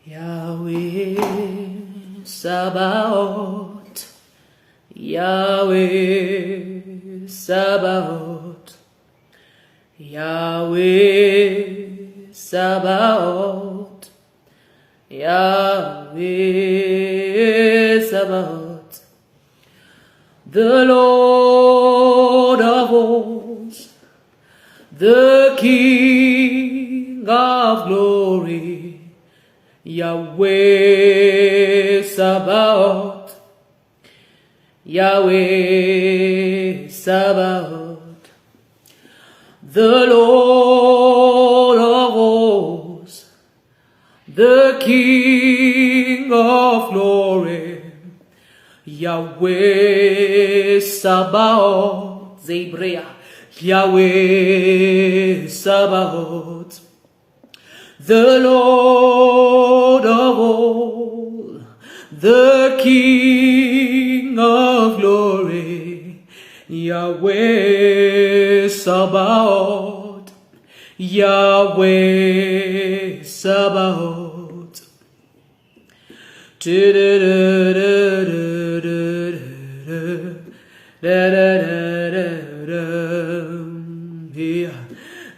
Yahweh Sabaoth, Yahweh Sabaoth, Yahweh Sabaoth, Yahweh Sabaoth, the Lord of hosts, the King of glory, Yahweh Sabaoth, Yahweh Sabaoth, the Lord of hosts, the King of glory, Yahweh Sabaoth, Zebrea, Yahweh Sabaoth, the Lord of all, the King of glory, Yahweh Sabaoth, Yahweh Sabaoth.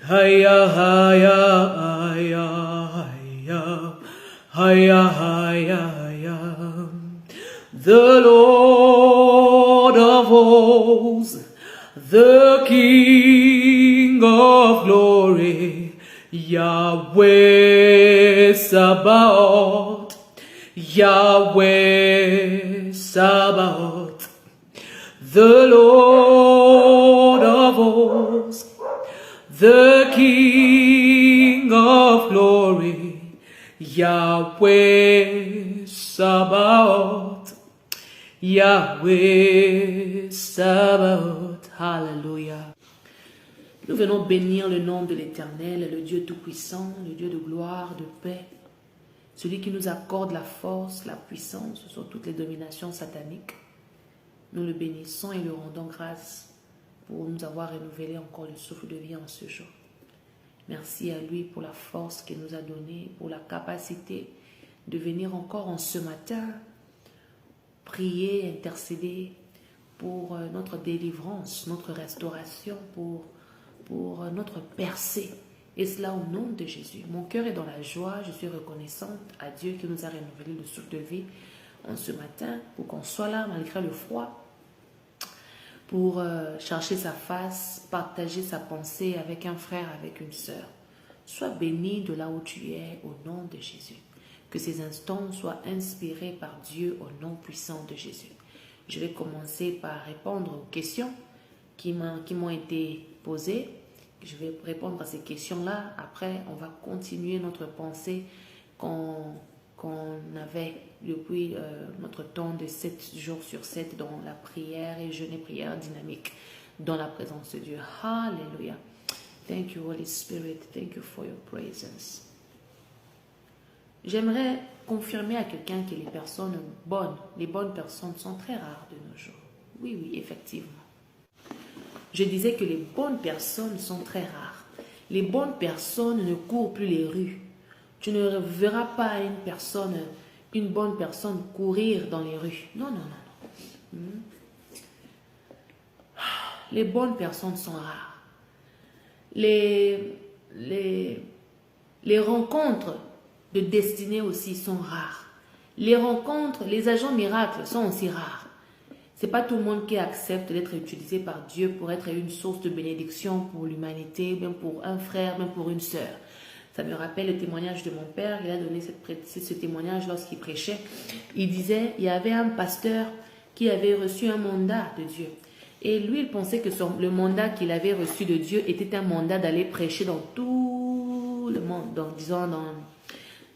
Haya haya haya haya haya haya. The Lord of hosts, the King of glory, Yahweh Sabaoth, Yahweh Sabaoth, the Lord of hosts, the King of glory, Yahweh Sabaoth, Yahweh Sabaoth. Hallelujah. Nous venons bénir le nom de l'Éternel, le Dieu Tout-Puissant, le Dieu de gloire, de paix, celui qui nous accorde la force, la puissance sur toutes les dominations sataniques. Nous le bénissons et lui rendons grâce pour nous avoir renouvelé encore le souffle de vie en ce jour. Merci à lui pour la force qu'il nous a donnée, pour la capacité de venir encore en ce matin, prier, intercéder pour notre délivrance, notre restauration, pour notre percée. Et cela au nom de Jésus. Mon cœur est dans la joie, je suis reconnaissante à Dieu qui nous a renouvelé le souffle de vie en ce matin, pour qu'on soit là malgré le froid, pour chercher sa face, partager sa pensée avec un frère, avec une sœur. Sois béni de là où tu es au nom de Jésus. Que ces instants soient inspirés par Dieu au nom puissant de Jésus. Je vais commencer par répondre aux questions qui m'ont été posées. Je vais répondre à ces questions-là. Après, on va continuer notre pensée qu'on avait depuis notre temps de 7 jours sur 7 dans la prière et jeûne et prière dynamique dans la présence de Dieu. Hallelujah. Thank you, Holy Spirit. Thank you for your presence. J'aimerais confirmer à quelqu'un que les personnes bonnes, les bonnes personnes sont très rares de nos jours. Oui, oui, effectivement. Je disais que les bonnes personnes sont très rares. Les bonnes personnes ne courent plus les rues. Tu ne verras pas une bonne personne courir dans les rues. Non, non, non. Les bonnes personnes sont rares. Les rencontres de destinée aussi sont rares. Les rencontres, les agents miracles sont aussi rares. Ce n'est pas tout le monde qui accepte d'être utilisé par Dieu pour être une source de bénédiction pour l'humanité, même pour un frère, même pour une sœur. Ça me rappelle le témoignage de mon père. Il a donné ce témoignage lorsqu'il prêchait. Il disait, il y avait un pasteur qui avait reçu un mandat de Dieu. Et lui, il pensait que le mandat qu'il avait reçu de Dieu était un mandat d'aller prêcher dans tout le monde, dans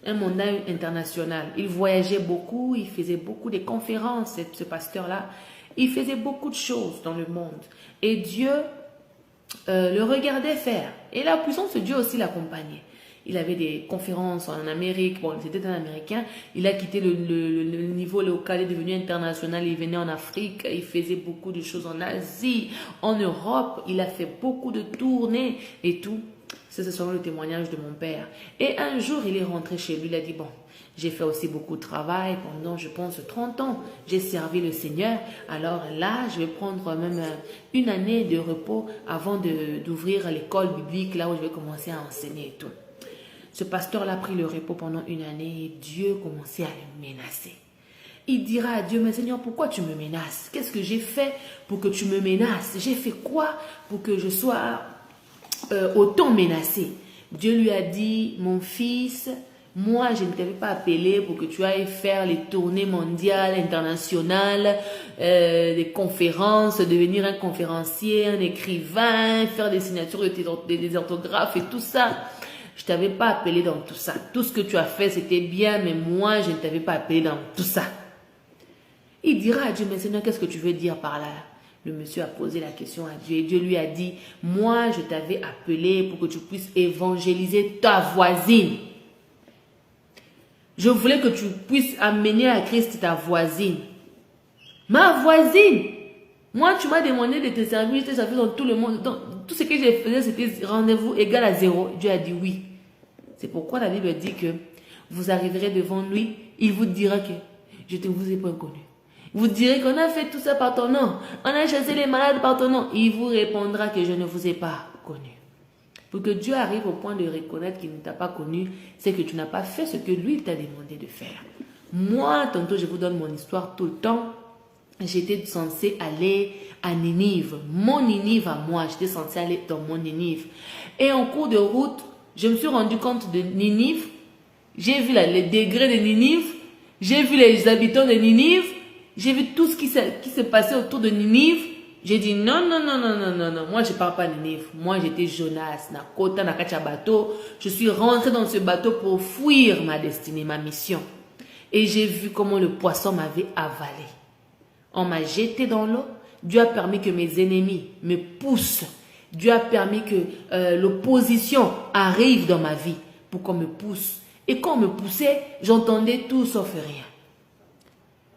un mandat international. Il voyageait beaucoup, il faisait beaucoup de conférences, ce pasteur-là. Il faisait beaucoup de choses dans le monde. Et Dieu le regardait faire. Et la puissance de Dieu aussi l'accompagnait. Il avait des conférences en Amérique. Bon, c'était un Américain. Il a quitté le niveau local, il est devenu international. Il venait en Afrique. Il faisait beaucoup de choses en Asie, en Europe. Il a fait beaucoup de tournées et tout. C'est selon le témoignage de mon père. Et un jour, il est rentré chez lui, il a dit, bon, j'ai fait aussi beaucoup de travail pendant, je pense, 30 ans. J'ai servi le Seigneur. Alors là, je vais prendre même une année de repos avant d'ouvrir l'école biblique, là où je vais commencer à enseigner et tout. Ce pasteur-là a pris le repos pendant une année et Dieu commençait à le menacer. Il dira à Dieu, mais Seigneur, pourquoi tu me menaces? Qu'est-ce que j'ai fait pour que tu me menaces? J'ai fait quoi pour que je sois autant menacé? Des lui a dit, mon fils, moi je ne t'avais pas appelé pour que tu ailles faire les tournées mondiales, internationales, des conférences, devenir un conférencier, un écrivain, faire des signatures, des orthographes et tout ça. Je ne t'avais pas appelé dans tout ça. Tout ce que tu as fait, c'était bien, mais moi, je ne t'avais pas appelé dans tout ça. Il dira à Dieu, mais Seigneur, qu'est-ce que tu veux dire par là? Le monsieur a posé la question à Dieu et Dieu lui a dit, moi, je t'avais appelé pour que tu puisses évangéliser ta voisine. Je voulais que tu puisses amener à Christ ta voisine. Ma voisine! Moi, tu m'as demandé de te servir, je t'ai servi dans tout le monde. Donc, tout ce que j'ai fait, c'était rendez-vous égal à 0. Dieu a dit oui. C'est pourquoi la Bible dit que vous arriverez devant lui, il vous dira que je ne vous ai pas connu. Vous direz qu'on a fait tout ça par ton nom. On a chassé les malades par ton nom. Il vous répondra que je ne vous ai pas connu. Pour que Dieu arrive au point de reconnaître qu'il ne t'a pas connu, c'est que tu n'as pas fait ce que lui t'a demandé de faire. Moi, tantôt, je vous donne mon histoire tout le temps. J'étais censée aller à Ninive. Mon Ninive à moi, j'étais censée aller dans mon Ninive. Et en cours de route, je me suis rendu compte de Ninive. J'ai vu les degrés de Ninive. J'ai vu les habitants de Ninive. J'ai vu tout ce qui se passait autour de Ninive. J'ai dit non. Moi, je ne parle pas Ninive. Moi, j'étais Jonas. Nakota, Nakacha bateau. Je suis rentré dans ce bateau pour fuir ma destinée, ma mission. Et j'ai vu comment le poisson m'avait avalé. On m'a jeté dans l'eau. Dieu a permis que mes ennemis me poussent. Dieu a permis que l'opposition arrive dans ma vie pour qu'on me pousse. Et quand on me poussait, j'entendais tout sauf rien.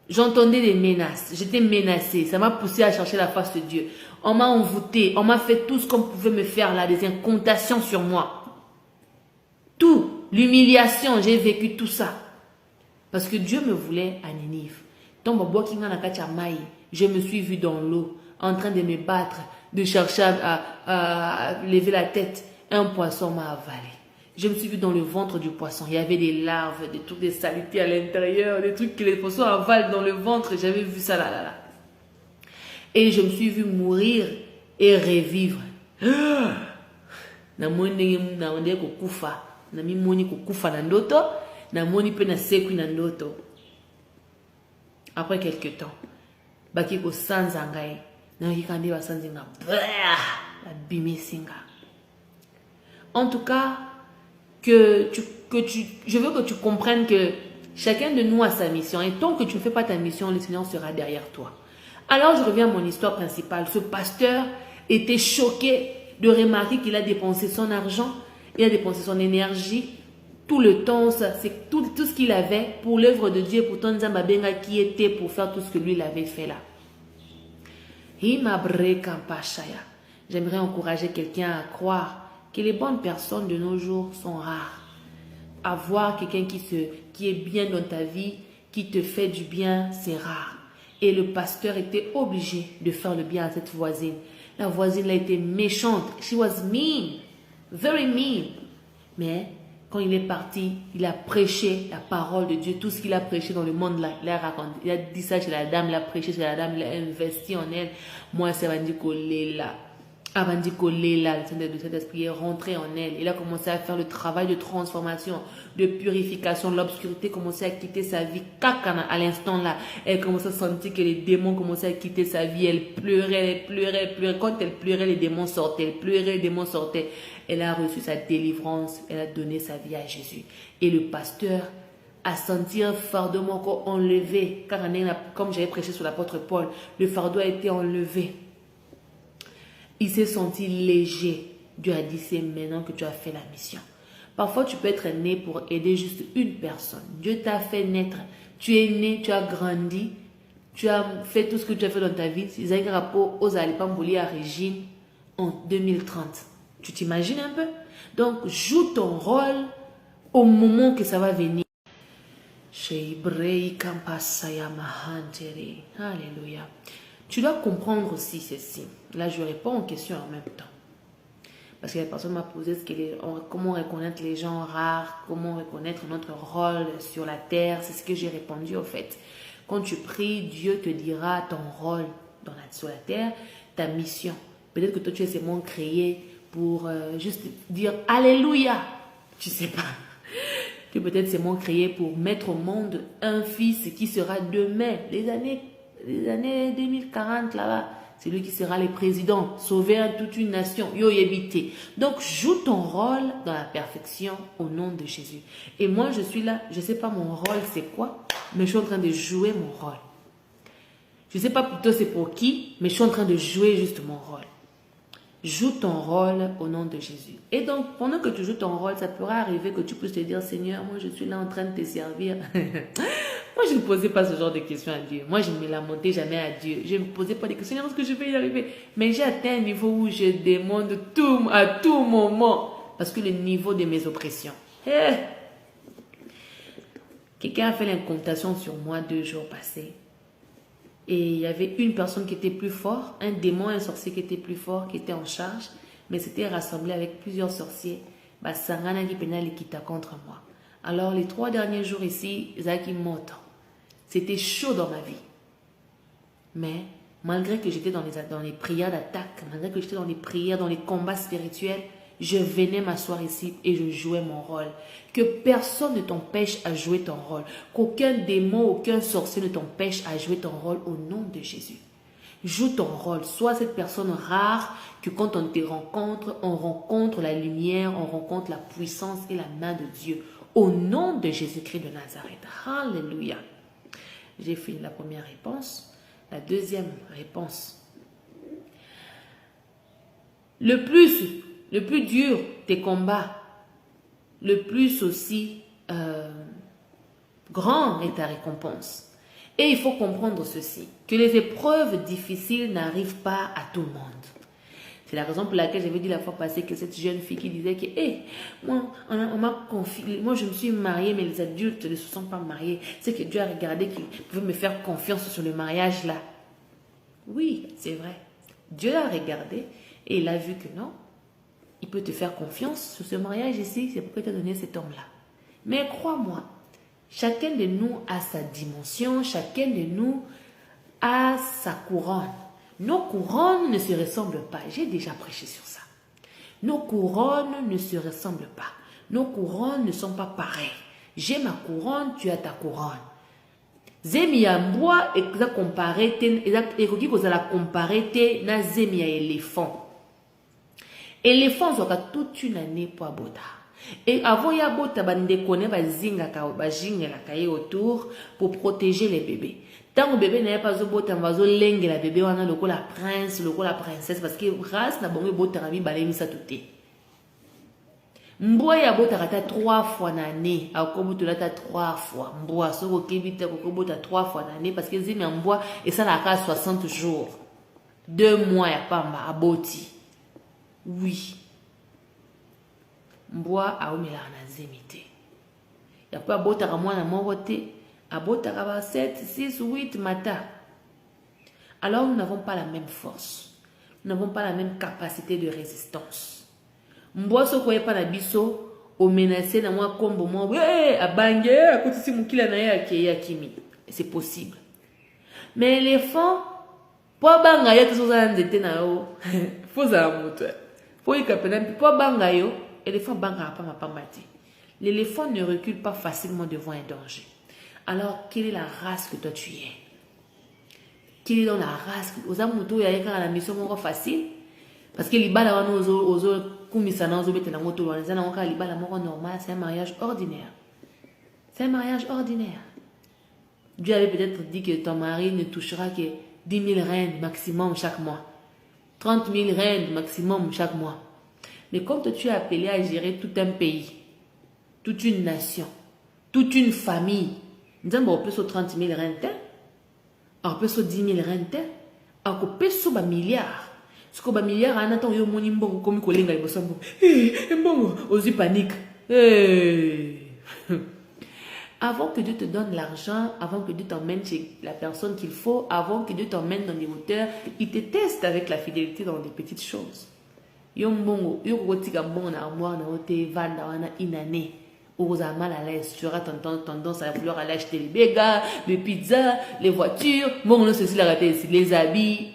J'entendais des menaces. J'étais menacée. Ça m'a poussé à chercher la face de Dieu. On m'a envoûté. On m'a fait tout ce qu'on pouvait me faire là. Des incantations sur moi. Tout. L'humiliation. J'ai vécu tout ça. Parce que Dieu me voulait à Ninive. Je me suis vue dans l'eau. En train de me battre. De chercher à lever la tête. Un poisson m'a avalé. Je me suis vue dans le ventre du poisson. Il y avait des larves, des trucs, des saletés à l'intérieur, des trucs que les poissons avalent dans le ventre. J'avais vu ça là. Et je me suis vue mourir et revivre. Après quelques temps, en tout cas, je veux que tu comprennes que chacun de nous a sa mission. Et tant que tu ne fais pas ta mission, le Seigneur sera derrière toi. Alors, je reviens à mon histoire principale. Ce pasteur était choqué de remarquer qu'il a dépensé son argent, il a dépensé son énergie, tout le temps, c'est tout ce qu'il avait pour l'œuvre de Dieu. Pourtant, Nzambabenga qui était pour faire tout ce que lui il avait fait là. J'aimerais encourager quelqu'un à croire que les bonnes personnes de nos jours sont rares. Avoir quelqu'un qui est bien dans ta vie, qui te fait du bien, c'est rare. Et le pasteur était obligé de faire le bien à cette voisine. La voisine a été méchante. She was mean. Very mean. Mais quand il est parti, il a prêché la parole de Dieu. Tout ce qu'il a prêché dans le monde, là, il a raconté. Il a dit ça chez la dame, il a prêché chez la dame, il a investi en elle. Moi, c'est Bandi Kolela. Bandi Kolela, le Saint-Esprit est rentré en elle. Il a commencé à faire le travail de transformation, de purification. L'obscurité commençait à quitter sa vie. Kakana, à l'instant là, elle commençait à sentir que les démons commençaient à quitter sa vie. Elle pleurait. Quand elle pleurait, les démons sortaient. Elle pleurait, les démons sortaient. Elle a reçu sa délivrance. Elle a donné sa vie à Jésus. Et le pasteur a senti un fardeau encore enlevé. Car comme j'avais prêché sur l'apôtre Paul, le fardeau a été enlevé. Il s'est senti léger. Dieu a dit, c'est maintenant que tu as fait la mission. Parfois, tu peux être né pour aider juste une personne. Dieu t'a fait naître. Tu es né, tu as grandi. Tu as fait tout ce que tu as fait dans ta vie. C'est un rapport aux Alipamboli à Régine en 2030. Tu t'imagines un peu? Donc, joue ton rôle au moment que ça va venir. Alléluia. Tu dois comprendre aussi ceci. Là, je réponds aux questions en même temps. Parce que la personne m'a posé comment reconnaître les gens rares, comment reconnaître notre rôle sur la terre. C'est ce que j'ai répondu au fait. Quand tu pries, Dieu te dira ton rôle sur la terre, ta mission. Peut-être que toi, tu es seulement créé pour juste dire Alléluia. Tu sais pas. Tu es peut-être seulement créé pour mettre au monde un fils qui sera demain, les années 2040 là-bas. C'est lui qui sera le président, sauver toute une nation. Yo éviter. Donc, joue ton rôle dans la perfection au nom de Jésus. Et moi, je suis là, je ne sais pas mon rôle c'est quoi, mais je suis en train de jouer mon rôle. Je ne sais pas plutôt c'est pour qui, mais je suis en train de jouer juste mon rôle. Joue ton rôle au nom de Jésus. Et donc, pendant que tu joues ton rôle, ça pourra arriver que tu puisses te dire, Seigneur, moi je suis là en train de te servir. Moi, je ne posais pas ce genre de questions à Dieu. Moi, je ne me lamentais jamais à Dieu. Je ne me posais pas des questions, Seigneur, est-ce que je vais y arriver? Mais j'ai atteint un niveau où je demande tout à tout moment. Parce que le niveau de mes oppressions. Quelqu'un a fait l'incantation sur moi 2 jours passés. Et il y avait une personne qui était plus fort, un démon, un sorcier qui était plus fort, qui était en charge, mais c'était rassemblé avec plusieurs sorciers. Sangana qui pénal qui t'a contre moi. Alors les 3 derniers jours ici, Zaki monte. C'était chaud dans ma vie. Mais malgré que j'étais dans les prières d'attaque, malgré que j'étais dans les prières, dans les combats spirituels, je venais m'asseoir ici et je jouais mon rôle. Que personne ne t'empêche à jouer ton rôle. Qu'aucun démon, aucun sorcier ne t'empêche à jouer ton rôle au nom de Jésus. Joue ton rôle. Sois cette personne rare que quand on te rencontre, on rencontre la lumière, on rencontre la puissance et la main de Dieu. Au nom de Jésus-Christ de Nazareth. Alléluia. J'ai fini la première réponse. La deuxième réponse. Le plus dur tes combats, le plus aussi grand est ta récompense. Et il faut comprendre ceci, que les épreuves difficiles n'arrivent pas à tout le monde. C'est la raison pour laquelle j'avais dit la fois passée que cette jeune fille qui disait que moi, on m'a confié, moi je me suis mariée, mais les adultes ne se sont pas mariés. C'est que Dieu a regardé qu'il pouvait me faire confiance sur le mariage là. Oui, c'est vrai. Dieu l'a regardé et il a vu que non. Il peut te faire confiance sur ce mariage ici, c'est pourquoi il t'a donné cet homme-là. Mais crois-moi, chacun de nous a sa dimension, chacun de nous a sa couronne. Nos couronnes ne se ressemblent pas. J'ai déjà prêché sur ça. Nos couronnes ne se ressemblent pas. Nos couronnes ne sont pas pareilles. J'ai ma couronne, tu as ta couronne. Zemi ya mbwa eza comparé ekoki kozala comparé te na zemi ya éléphant. Éléphant zoka toute une année pour abota. Et avant ya bota bande kone bazinga ka bajingela kaye autour pour protéger les bébés. Tant que bébé n'est pas au bota vazo lengue la bébé wana loko la prince, loko la princesse parce que race na bongo bota rami balemi sa tuté. Mbwa ya bota kata 3 fois l'année, akobotola ta 3 fois. Mbwa soko kebita kokobota 3 fois l'année parce que zemi mbwa et ça la ka 60 jours. 2 mois ya pamba aboti. Oui. Mbwa aomela na zemi te. Ya pa bota ka mwana moko te, abota ka ba 7, 6, 8 matin. Alors nous n'avons pas la même force. Nous n'avons pas la même capacité de résistance. Mbwa soko yepa na biso o menacer na mwa kombo mwa abange akotisi mukila na ye akeya kimi. C'est possible. Mais l'éléphant po banga ye to za nzete na yo faut za moto. Faut y kapena po banga yo éléphant banga pa mapambati. L'éléphant ne recule pas facilement devant un danger. Alors quelle est la race que toi tu es? Quelle est donc la race? Aux amoutous ya yeka la mission moko facile parce que libala wana ozo kumisana ozo betela moto wana zana onka libala moko normal, c'est un mariage ordinaire. C'est un mariage ordinaire. Dieu avait peut-être dit que ton mari ne touchera que 10 000 reines maximum chaque mois. 30 000 reines maximum chaque mois. Mais comme toi, tu es appelé à gérer tout un pays, toute une nation, toute une famille, nous avons peut 30 000 reines, on peut 10 000 reines, on peut 1 milliard. Ce que milliard en attend yo moni mbongo comme kolenga ibosombo. Mbongo osi panique. Avant que Dieu te donne l'argent, avant que Dieu t'emmène chez la personne qu'il faut, avant que Dieu t'emmène dans des hauteurs, il te teste avec la fidélité dans des petites choses. Yo mbongo, yo kotika mbongo na armoire na hote vanda wana inane. Ou mal à l'aise, tu auras tendance à vouloir aller acheter les bégas, les pizzas, les voitures, bon, ceci la raté ici, les habits.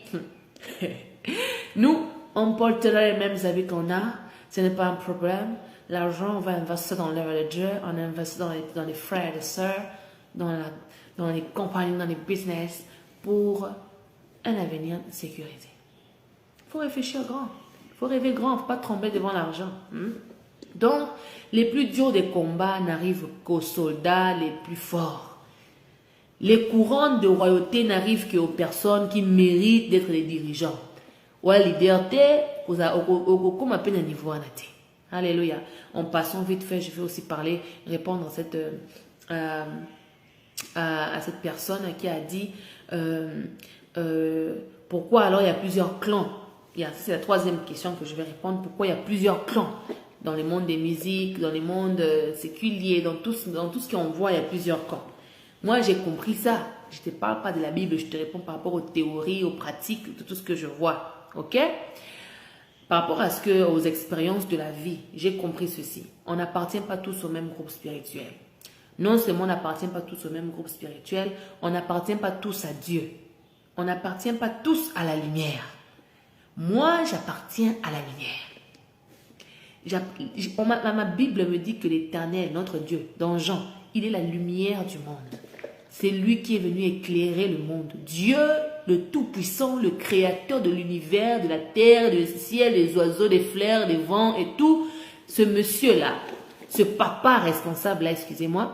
Nous, on portera les mêmes habits qu'on a, ce n'est pas un problème. L'argent, on va investir dans l'œuvre de Dieu, on investit dans les frères et sœurs, dans les compagnies, dans les business, pour un avenir sécurisé. Il faut réfléchir grand, il faut rêver grand, il ne faut pas trembler devant l'argent. Donc, les plus durs des combats n'arrivent qu'aux soldats les plus forts. Les couronnes de royauté n'arrivent qu'aux personnes qui méritent d'être les dirigeants. Ou la liberté, comme à peine à niveau. Alléluia. En passant vite fait, je vais aussi répondre à cette personne qui a dit pourquoi alors il y a plusieurs clans. C'est la troisième question que je vais répondre. Pourquoi il y a plusieurs clans? Dans le monde des musiques, dans le monde séculier, dans tout ce qu'on voit, il y a plusieurs camps. Moi, j'ai compris ça. Je ne te parle pas de la Bible, je te réponds par rapport aux théories, aux pratiques, de tout ce que je vois. Ok? Par rapport aux expériences de la vie, j'ai compris ceci. On n'appartient pas tous au même groupe spirituel. Non seulement on n'appartient pas tous au même groupe spirituel, on n'appartient pas tous à Dieu. On n'appartient pas tous à la lumière. Moi, j'appartiens à la lumière. Ma Bible me dit que l'Éternel, notre Dieu, dans Jean, il est la lumière du monde. C'est lui qui est venu éclairer le monde. Dieu, le Tout-Puissant, le Créateur de l'univers, de la terre, du ciel, des oiseaux, des fleurs, des vents et tout. Ce monsieur-là, ce papa responsable-là, excusez-moi,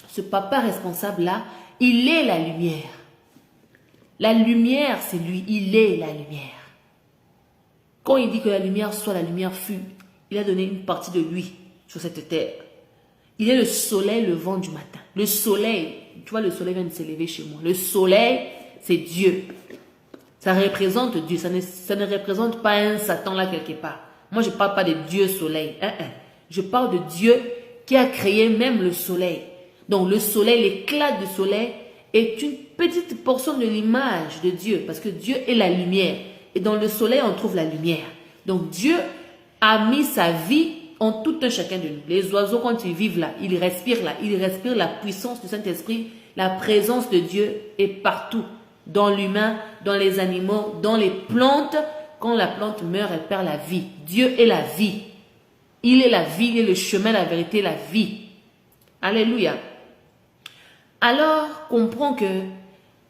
ce papa responsable-là, il est la lumière. La lumière, c'est lui, il est la lumière. Quand il dit que la lumière soit, la lumière fut, il a donné une partie de lui sur cette terre. Il est le soleil levant du matin. Le soleil, tu vois, le soleil vient de s'élever chez moi. Le soleil, c'est Dieu. Ça représente Dieu. Ça ne représente pas un Satan là quelque part. Moi, je ne parle pas de Dieu soleil. Je parle de Dieu qui a créé même le soleil. Donc, le soleil, l'éclat du soleil est une petite portion de l'image de Dieu. Parce que Dieu est la lumière. Et dans le soleil, on trouve la lumière. Donc, Dieu a mis sa vie en tout un chacun de nous. Les oiseaux, quand ils vivent là, ils respirent la puissance du Saint-Esprit. La présence de Dieu est partout. Dans l'humain, dans les animaux, dans les plantes. Quand la plante meurt, elle perd la vie. Dieu est la vie. Il est la vie, il est le chemin, la vérité, la vie. Alléluia. Alors, comprends que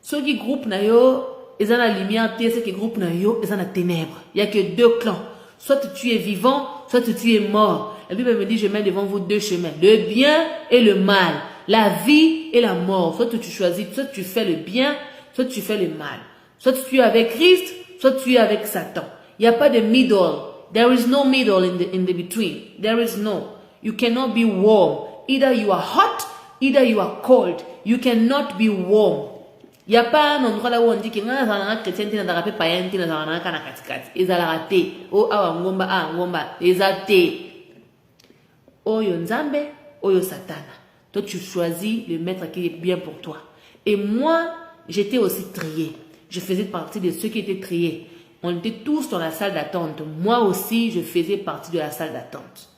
ceux qui groupent na yo, ils ont la lumière, ceux qui groupent na yo, ils ont la ténèbre. Il n'y a que deux clans. Soit tu es vivant, soit tu es mort. La Bible me dit, je mets devant vous deux chemins, le bien et le mal, la vie et la mort. Soit tu choisis, soit tu fais le bien, soit tu fais le mal. Soit tu es avec Christ, soit tu es avec Satan. Il n'y a pas de middle. There is no middle in the between. There is no. You cannot be warm. Either you are hot, either you are cold. You cannot be warm. Il n'y a pas un endroit là où on dit que les chrétiens ne sont pas païens, ils ne sont pas katikati. Ils ont raté. Oh, ngomba, ils ont raté. Oh, Nzambe, oh, Satan. Toi, tu choisis le maître qui est bien pour toi. Et moi, j'étais aussi trié. Je faisais partie de ceux qui étaient triés. On était tous dans la salle d'attente. Moi aussi, je faisais partie de la salle d'attente.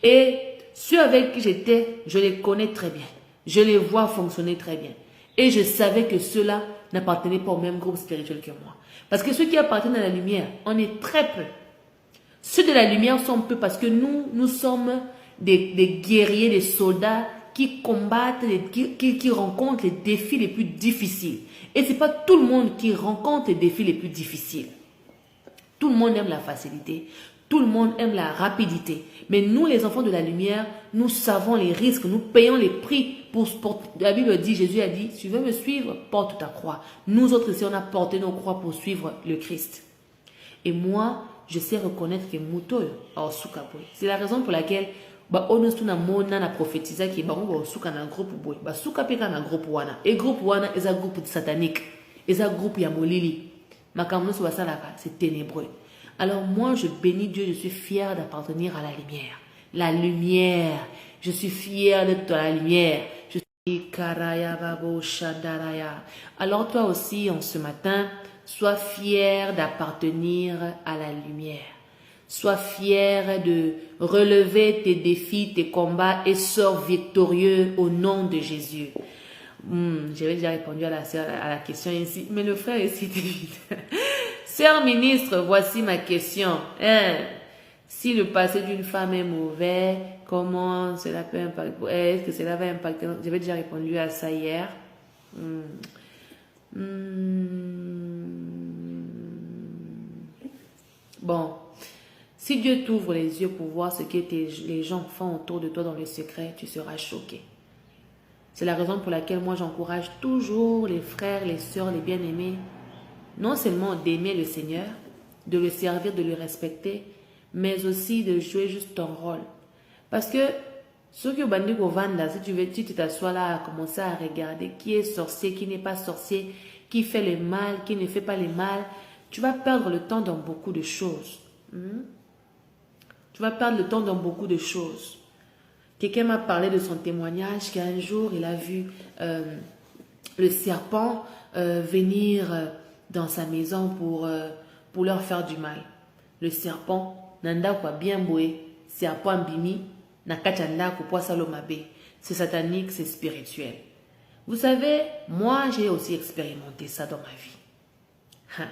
Et ceux avec qui j'étais, je les connais très bien. Je les vois fonctionner très bien. Et je savais que ceux-là n'appartenaient pas au même groupe spirituel que moi. Parce que ceux qui appartiennent à la lumière, on est très peu. Ceux de la lumière sont peu parce que nous sommes des guerriers, des soldats qui combattent, qui rencontrent les défis les plus difficiles. Et ce n'est pas tout le monde qui rencontre les défis les plus difficiles. Tout le monde aime la facilité. Tout le monde aime la rapidité. Mais nous, les enfants de la lumière, nous savons les risques, nous payons les prix. La Bible dit, Jésus a dit, si tu veux me suivre, porte ta croix. Nous autres ici, on a porté nos croix pour suivre le Christ. Et moi, je sais reconnaître que Moutoyo a Sukaboy. C'est la raison pour laquelle on a prophétisé que on a un groupe boy. Suka peka na groupe wana. Et groupe wana est un groupe satanique. Est un groupe yamolili. c'est ténébreux. Alors moi, je bénis Dieu, je suis fière d'appartenir à la lumière. La lumière, je suis fière d'être dans la lumière. Je suis Alors toi aussi, en ce matin, sois fier d'appartenir à la lumière. Sois fier de relever tes défis, tes combats et sors victorieux au nom de Jésus. J'avais déjà répondu à la question ici, mais le frère ici était vite. Sœur ministre, voici ma question. Si le passé d'une femme est mauvais, comment cela peut impacter? Est-ce que cela va impacter? J'avais déjà répondu à ça hier. Bon, si Dieu t'ouvre les yeux pour voir ce que les gens font autour de toi dans le secret, tu seras choqué. C'est la raison pour laquelle moi j'encourage toujours les frères, les sœurs, les bien-aimés, non seulement d'aimer le Seigneur, de le servir, de le respecter, mais aussi de jouer juste ton rôle. Parce que ce que Bandiko Vanda, si tu t'assois là à commencer à regarder qui est sorcier, qui n'est pas sorcier, qui fait le mal, qui ne fait pas le mal, tu vas perdre le temps dans beaucoup de choses. Tu vas perdre le temps dans beaucoup de choses. Quelqu'un m'a parlé de son témoignage qu'un jour, il a vu le serpent venir dans sa maison pour leur faire du mal. Le serpent, nanda kwa bien boué, serpent bimi, nakachanda kwa salomabe. C'est satanique, c'est spirituel. Vous savez, moi, j'ai aussi expérimenté ça dans ma vie.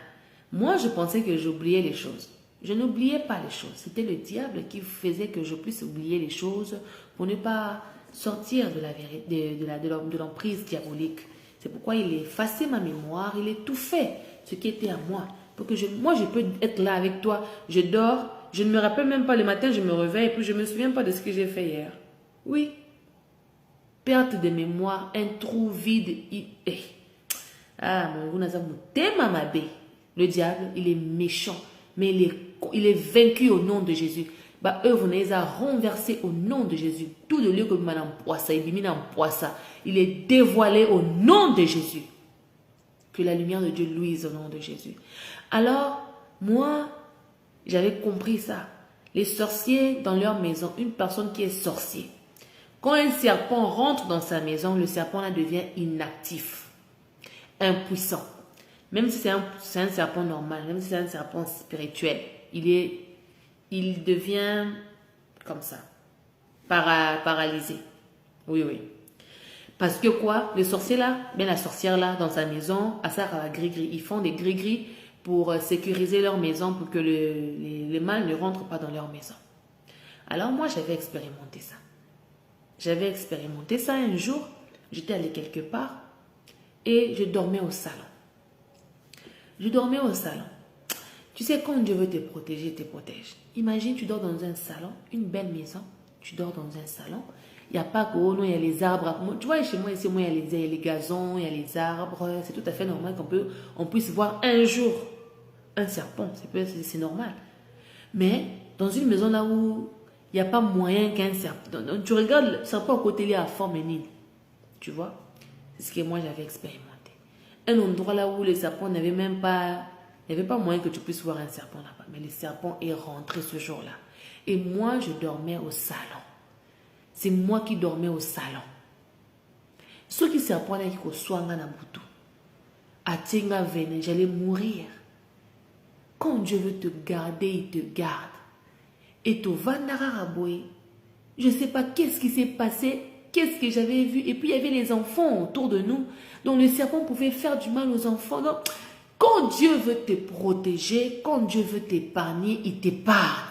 Moi, je pensais que j'oubliais les choses. Je n'oubliais pas les choses. C'était le diable qui faisait que je puisse oublier les choses pour ne pas sortir de la vérité, de l'emprise diabolique. C'est pourquoi il a effacé ma mémoire, il a tout fait ce qui était à moi. Pour que moi, je peux être là avec toi. Je dors, je ne me rappelle même pas le matin, je me réveille et puis je ne me souviens pas de ce que j'ai fait hier. Oui. Perte de mémoire, un trou vide. Le diable, il est méchant, mais il est vaincu au nom de Jésus. Œuvre les a renversés au nom de Jésus. Tout de lieu que il est dévoilé au nom de Jésus. Que la lumière de Dieu luise au nom de Jésus. Alors, moi, j'avais compris ça. Les sorciers dans leur maison, une personne qui est sorcier, quand un serpent rentre dans sa maison, le serpent là devient inactif, impuissant. Même si c'est un serpent normal, même si c'est un serpent spirituel, il devient comme ça, paralysé. Oui. Parce que quoi? Le sorcier là, bien la sorcière là, dans sa maison, à ça, à la gris-gris. Ils font des gris-gris pour sécuriser leur maison, pour que les mal ne rentrent pas dans leur maison. Alors moi, j'avais expérimenté ça. J'avais expérimenté ça un jour. J'étais allée quelque part et je dormais au salon. Je dormais au salon. Tu sais, quand Dieu veut te protéger, il te protège. Imagine, tu dors dans un salon, une belle maison. Tu dors dans un salon. Il n'y a pas que, non, il y a les arbres. Tu vois, chez moi, ici, il y a les gazons, il y a les arbres. C'est tout à fait normal qu'on puisse voir un jour un serpent. C'est normal. Mais dans une maison là où il n'y a pas moyen qu'un serpent... Tu regardes le serpent à côté, il est à forme nine. Tu vois? C'est ce que moi, j'avais expérimenté. Un endroit là où le serpent n'avait même pas... Il n'y avait pas moyen que tu puisses voir un serpent là-bas. Mais le serpent est rentré ce jour-là. Et moi, je dormais au salon. C'est moi qui dormais au salon. Ceux qui serpent là, qui soignent dans boutou. Atinga venait, j'allais mourir. Quand Dieu veut te garder, il te garde. Et tu vas naraboy. Je ne sais pas qu'est-ce qui s'est passé, qu'est-ce que j'avais vu. Et puis il y avait les enfants autour de nous. Donc le serpent pouvait faire du mal aux enfants. Donc, quand Dieu veut te protéger, quand Dieu veut t'épargner, il t'épargne.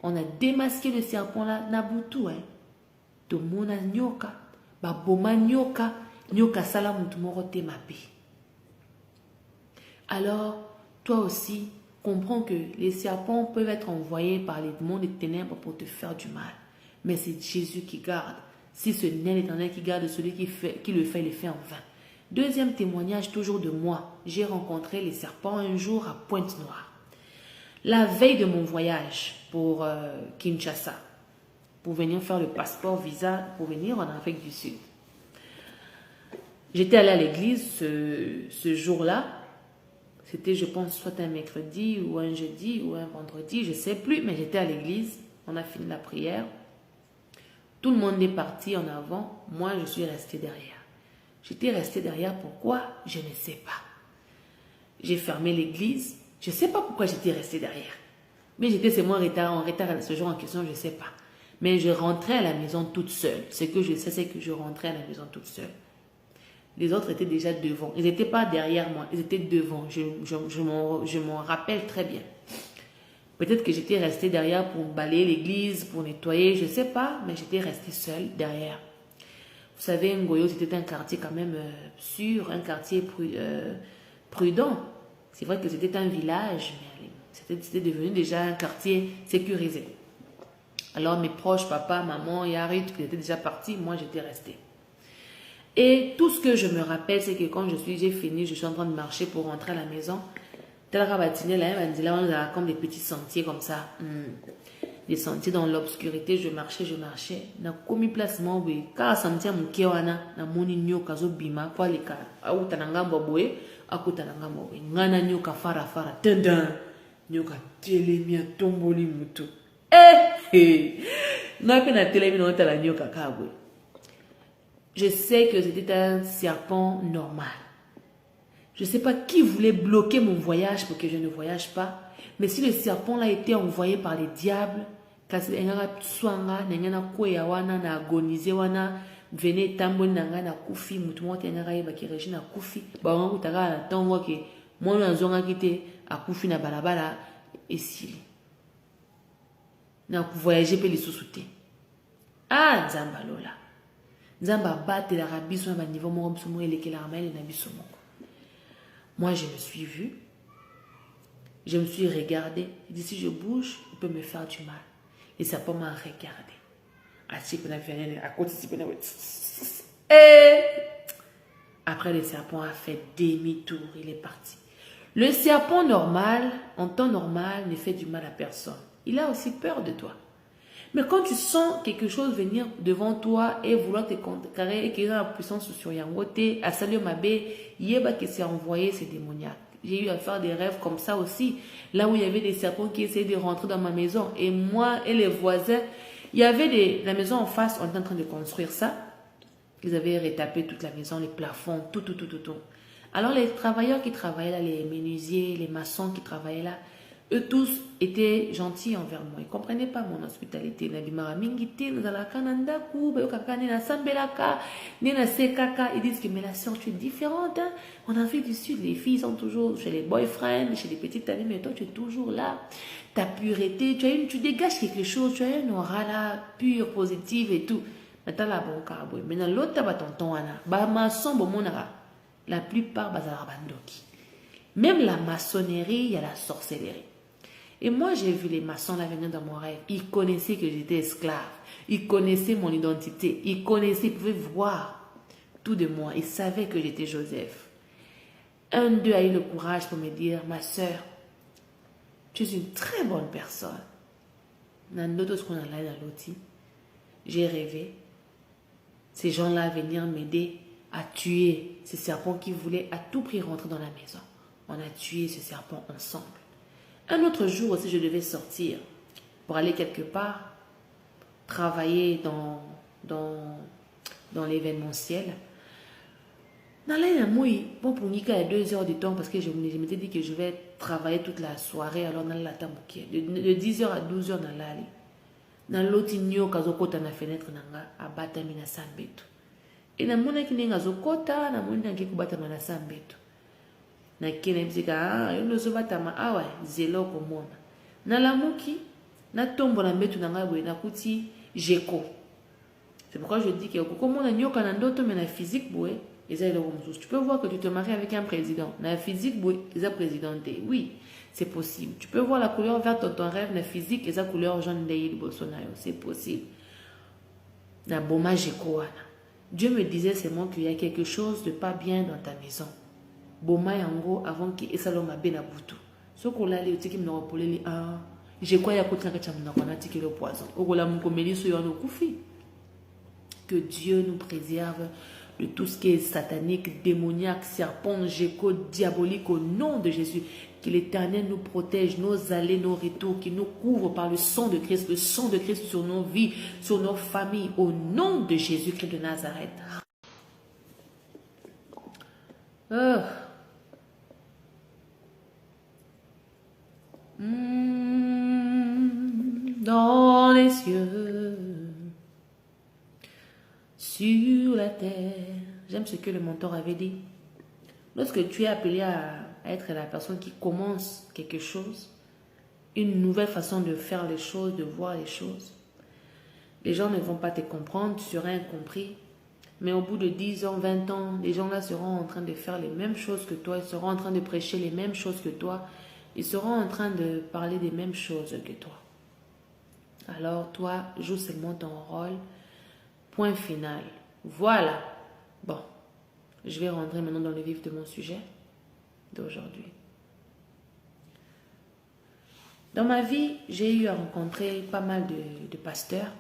On a démasqué le serpent là, Nabutu, hein. Tomona nyoka, baboma nyoka, nyoka salamutumoro temape. Alors, toi aussi, comprends que les serpents peuvent être envoyés par les démons des ténèbres pour te faire du mal. Mais c'est Jésus qui garde. Si ce n'est l'Éternel qui garde, celui qui le fait en vain. Deuxième témoignage, toujours de moi. J'ai rencontré les serpents un jour à Pointe-Noire. La veille de mon voyage pour Kinshasa, pour venir faire le passeport visa, pour venir en Afrique du Sud. J'étais allée à l'église ce jour-là. C'était, je pense, soit un mercredi ou un jeudi ou un vendredi, je ne sais plus, mais j'étais à l'église. On a fini la prière. Tout le monde est parti en avant. Moi, je suis restée derrière. J'étais restée derrière. Pourquoi? Je ne sais pas. J'ai fermé l'église. Je ne sais pas pourquoi j'étais restée derrière. Mais j'étais seulement en retard à ce jour en question, je ne sais pas. Mais je rentrais à la maison toute seule. Ce que je sais, c'est que je rentrais à la maison toute seule. Les autres étaient déjà devant. Ils n'étaient pas derrière moi, ils étaient devant. Je m'en rappelle très bien. Peut-être que j'étais restée derrière pour balayer l'église, pour nettoyer, je ne sais pas, mais j'étais restée seule derrière. Vous savez, Ngoyo, c'était un quartier quand même sûr, un quartier prudent. C'est vrai que c'était un village, mais c'était devenu déjà un quartier sécurisé. Alors mes proches, papa, maman, Yarit, qui étaient déjà partis, moi j'étais restée. Et tout ce que je me rappelle, c'est que quand j'ai fini, je suis en train de marcher pour rentrer à la maison. Là, on a comme des petits sentiers comme ça. Des sentiers dans l'obscurité, je marchais. Na komi place mo we ka sentier muke wana na moni nyoka zo bima kwa leka au tanangambo boye akuta nangambo boye ngana nyoka fara tendan nyoka telemia tomboli mutu na pe na telemi na tala nyoka kabwe. Je sais que c'était un serpent normal. Je ne sais pas qui voulait bloquer mon voyage pour que je ne voyage pas. Mais si le serpent là était envoyé par les diables, venez tamboli nanga na kufi mutu moto ngaka yeba ki Regina kufi ba wangu taka na tongo ke mwana azonga kite akufi na balabala esili na voyager pe lisusu te. Ah nzamba lola nzamba batelaka biso na ba niveau moko biso mo elekela ramele na biso moko. Moi, je me suis vue, je me suis regardée. Il dit, si je bouge, il peut me faire du mal. Et ça peut m'en regarder. Et après, le serpent a fait demi-tour, il est parti. Le serpent normal, en temps normal, ne fait du mal à personne. Il a aussi peur de toi. Mais quand tu sens quelque chose venir devant toi et vouloir te contrecarrer et qu'il a la puissance sur Yangote, à Salio Mabé, Yeba qui s'est envoyé, c'est démoniaque. J'ai eu à faire des rêves comme ça aussi, là où il y avait des serpents qui essayaient de rentrer dans ma maison. Et moi et les voisins, il y avait la maison en face, on était en train de construire ça. Ils avaient retapé toute la maison, les plafonds, tout. Alors les travailleurs qui travaillaient là, les menuisiers, les maçons qui travaillaient là, eux tous étaient gentils envers moi. Ils ne comprenaient pas mon hospitalité. Ils disent que mais la sœur, tu es différente. Hein? En Afrique du Sud, les filles sont toujours chez les boyfriends, chez les petites amies, mais toi, tu es toujours là. Ta pureté, tu dégages quelque chose, tu as une aura là, pure, positive et tout. Maintenant, la bonne carboy. Maintenant, l'autre, tu as tonton, la plupart, même la maçonnerie, il y a la sorcellerie. Et moi, j'ai vu les maçons là venir dans mon rêve. Ils connaissaient que j'étais esclave. Ils connaissaient mon identité. Ils connaissaient, ils pouvaient voir tout de moi. Ils savaient que j'étais Joseph. Un d'eux a eu le courage pour me dire, ma soeur, tu es une très bonne personne. J'ai rêvé. Ces gens-là venir m'aider à tuer ces serpents qui voulaient à tout prix rentrer dans la maison. On a tué ce serpent ensemble. Un autre jour aussi, je devais sortir pour aller quelque part, travailler dans l'événementiel. Bon, pour Nika, il y a 2 heures de temps parce que je m'étais dit que je vais travailler toute la soirée. Alors, dans la de 10h à 12h dans l'allée. Dans l'autre, il y a une fenêtre à Batamina Sambeto. Et dans mon équipe, il y a une Sambeto. Na kina mzika yo nozo batama awa zelo komona na lamuki na tombo na mbetu na ngabwe na kuti jeko. C'est pourquoi je dis que comment on nyoka na ndoto mais na physique boé tu peux voir que tu te maries avec un président na physique boé eza présidenté. Oui, c'est possible. Tu peux voir la couleur verte dans ton rêve na physique eza couleur jaune de Bolsonaro, c'est possible. Na boma jeko wana. Dieu me disait seulement qu'il y a quelque chose de pas bien dans ta maison. Boma yango avant ki esaloma bena butu. Soko la le otiki mna poleli je crois ya kotina ka chamna kona tiki le poison. Okola mukomeli so yono kufi. Que Dieu nous préserve de tout ce qui est satanique, démoniaque, serpent, géco, diabolique au nom de Jésus. Que l'Éternel nous protège, nos allées, nos retours, qu'il nous couvre par le sang de Christ sur nos vies, sur nos familles, au nom de Jésus-Christ de Nazareth. Dans les cieux, sur la terre. J'aime ce que le mentor avait dit. Lorsque tu es appelé à être la personne qui commence quelque chose, une nouvelle façon de faire les choses, de voir les choses, les gens ne vont pas te comprendre, tu seras incompris. Mais au bout de 10 ans, 20 ans, les gens là seront en train de faire les mêmes choses que toi, ils seront en train de prêcher les mêmes choses que toi, ils seront en train de parler des mêmes choses que toi. Alors toi, joue seulement ton rôle. Point final. Voilà. Bon, je vais rentrer maintenant dans le vif de mon sujet d'aujourd'hui. Dans ma vie, j'ai eu à rencontrer pas mal de pasteurs.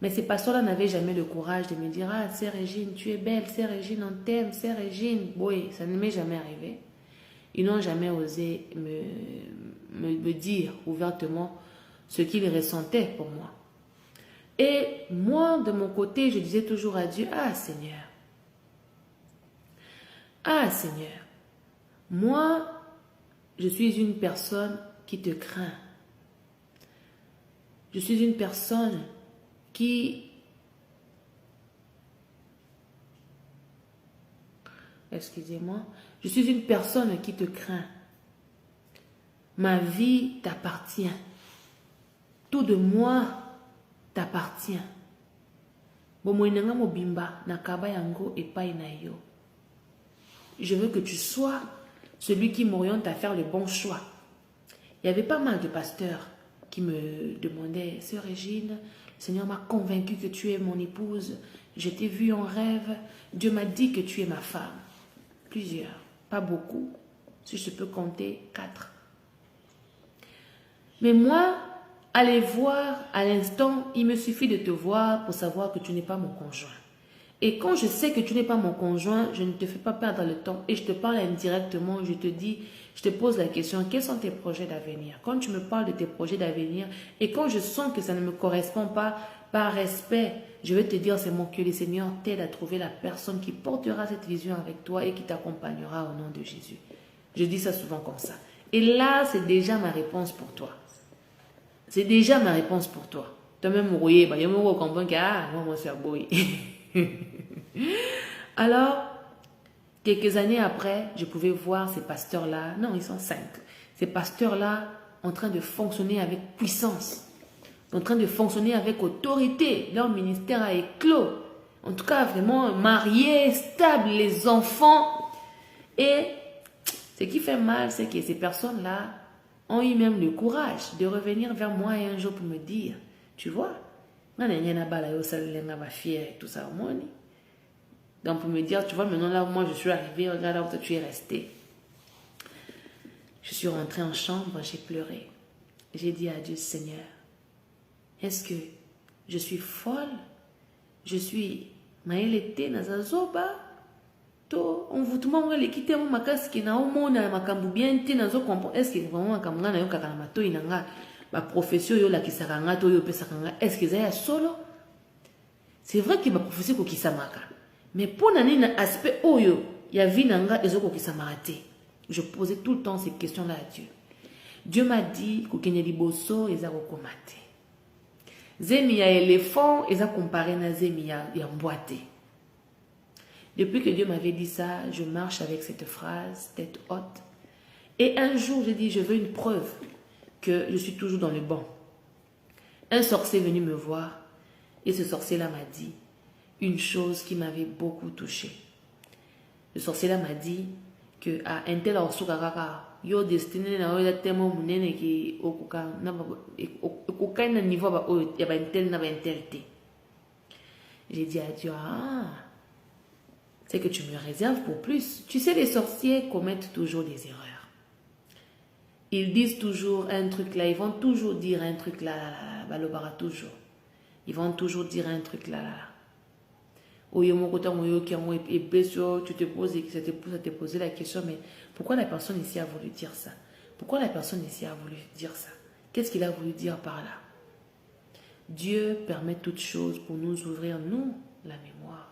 Mais ces pasteurs-là n'avaient jamais le courage de me dire « Ah, Sœur Régine, tu es belle, Sœur Régine, on t'aime, Sœur Régine. » Oui, ça ne m'est jamais arrivé. Ils n'ont jamais osé me dire ouvertement ce qu'ils ressentaient pour moi. Et moi, de mon côté, je disais toujours à Dieu, ah Seigneur, moi, je suis une personne qui te craint. Je suis une personne qui... Excusez-moi. Je suis une personne qui te craint. Ma vie t'appartient. Tout de moi t'appartient. Je veux que tu sois celui qui m'oriente à faire le bon choix. Il y avait pas mal de pasteurs qui me demandaient, Sœur Régine, le Seigneur m'a convaincu que tu es mon épouse. Je t'ai vu en rêve. Dieu m'a dit que tu es ma femme. Plusieurs, pas beaucoup. Si je peux compter, 4. Mais moi, aller voir à l'instant, il me suffit de te voir pour savoir que tu n'es pas mon conjoint. Et quand je sais que tu n'es pas mon conjoint, je ne te fais pas perdre le temps et je te parle indirectement, je te dis, je te pose la question, quels sont tes projets d'avenir? Quand tu me parles de tes projets d'avenir et quand je sens que ça ne me correspond pas, par respect, je vais te dire, c'est mon que le Seigneur t'aide à trouver la personne qui portera cette vision avec toi et qui t'accompagnera au nom de Jésus. Je dis ça souvent comme ça. Et là, c'est déjà ma réponse pour toi. C'est déjà ma réponse pour toi. Toi-même, il y a un comprendre que, ah, moi, c'est beau. Alors, quelques années après, je pouvais voir ces pasteurs-là, non, ils sont 5, ces pasteurs-là en train de fonctionner avec puissance, en train de fonctionner avec autorité. Leur ministère a éclos. En tout cas, vraiment mariés, stables, les enfants. Et ce qui fait mal, c'est que ces personnes-là ont eu même le courage de revenir vers moi et un jour pour me dire, tu vois, tout ça, donc pour me dire, tu vois, maintenant là, moi je suis arrivée, regarde là où tu es resté. Je suis rentrée en chambre, j'ai pleuré. J'ai dit à Dieu, Seigneur, est-ce que je suis folle? Je suis maëlete nazazoba? To envoûtement le quitter mon makas qui na omona makambu bien te nazo comprendre. Est-ce que vraiment makambu na yo kaka na matoi nanga ba profession yo la kisakanga to yo pesakanga? Est-ce que ça solo? C'est vrai que ma profession ko kisamaka. Mais pour nani na aspect oyo ya vie nanga ezoko kisamaka. Je posais tout le temps ces questions là à Dieu. Dieu m'a dit ko kenye liboso ezako komate. Zemi ya éléphant eza comparé na zemi ya mboité. Depuis que Dieu m'avait dit ça, je marche avec cette phrase, tête haute. Et un jour, j'ai dit, je veux une preuve que je suis toujours dans le bon. Un sorcier est venu me voir et ce sorcier-là m'a dit une chose qui m'avait beaucoup touchée. Le sorcier-là m'a dit que à un tel orsukakaka, yo destiné na oyo tellement munene ki okuka na na niveau ba oyo ya ba intel na ba intelité. J'ai dit à Dieu, ah, c'est que tu me réserves pour plus. Tu sais, les sorciers commettent toujours des erreurs. Ils disent toujours un truc là, ils vont toujours dire un truc là, balobara toujours. Ils vont toujours dire un truc là. Tu te poses, ça te poser la question, mais pourquoi la personne ici a voulu dire ça? Pourquoi la personne ici a voulu dire ça? Qu'est-ce qu'il a voulu dire par là? Dieu permet toutes choses pour nous ouvrir, nous, la mémoire,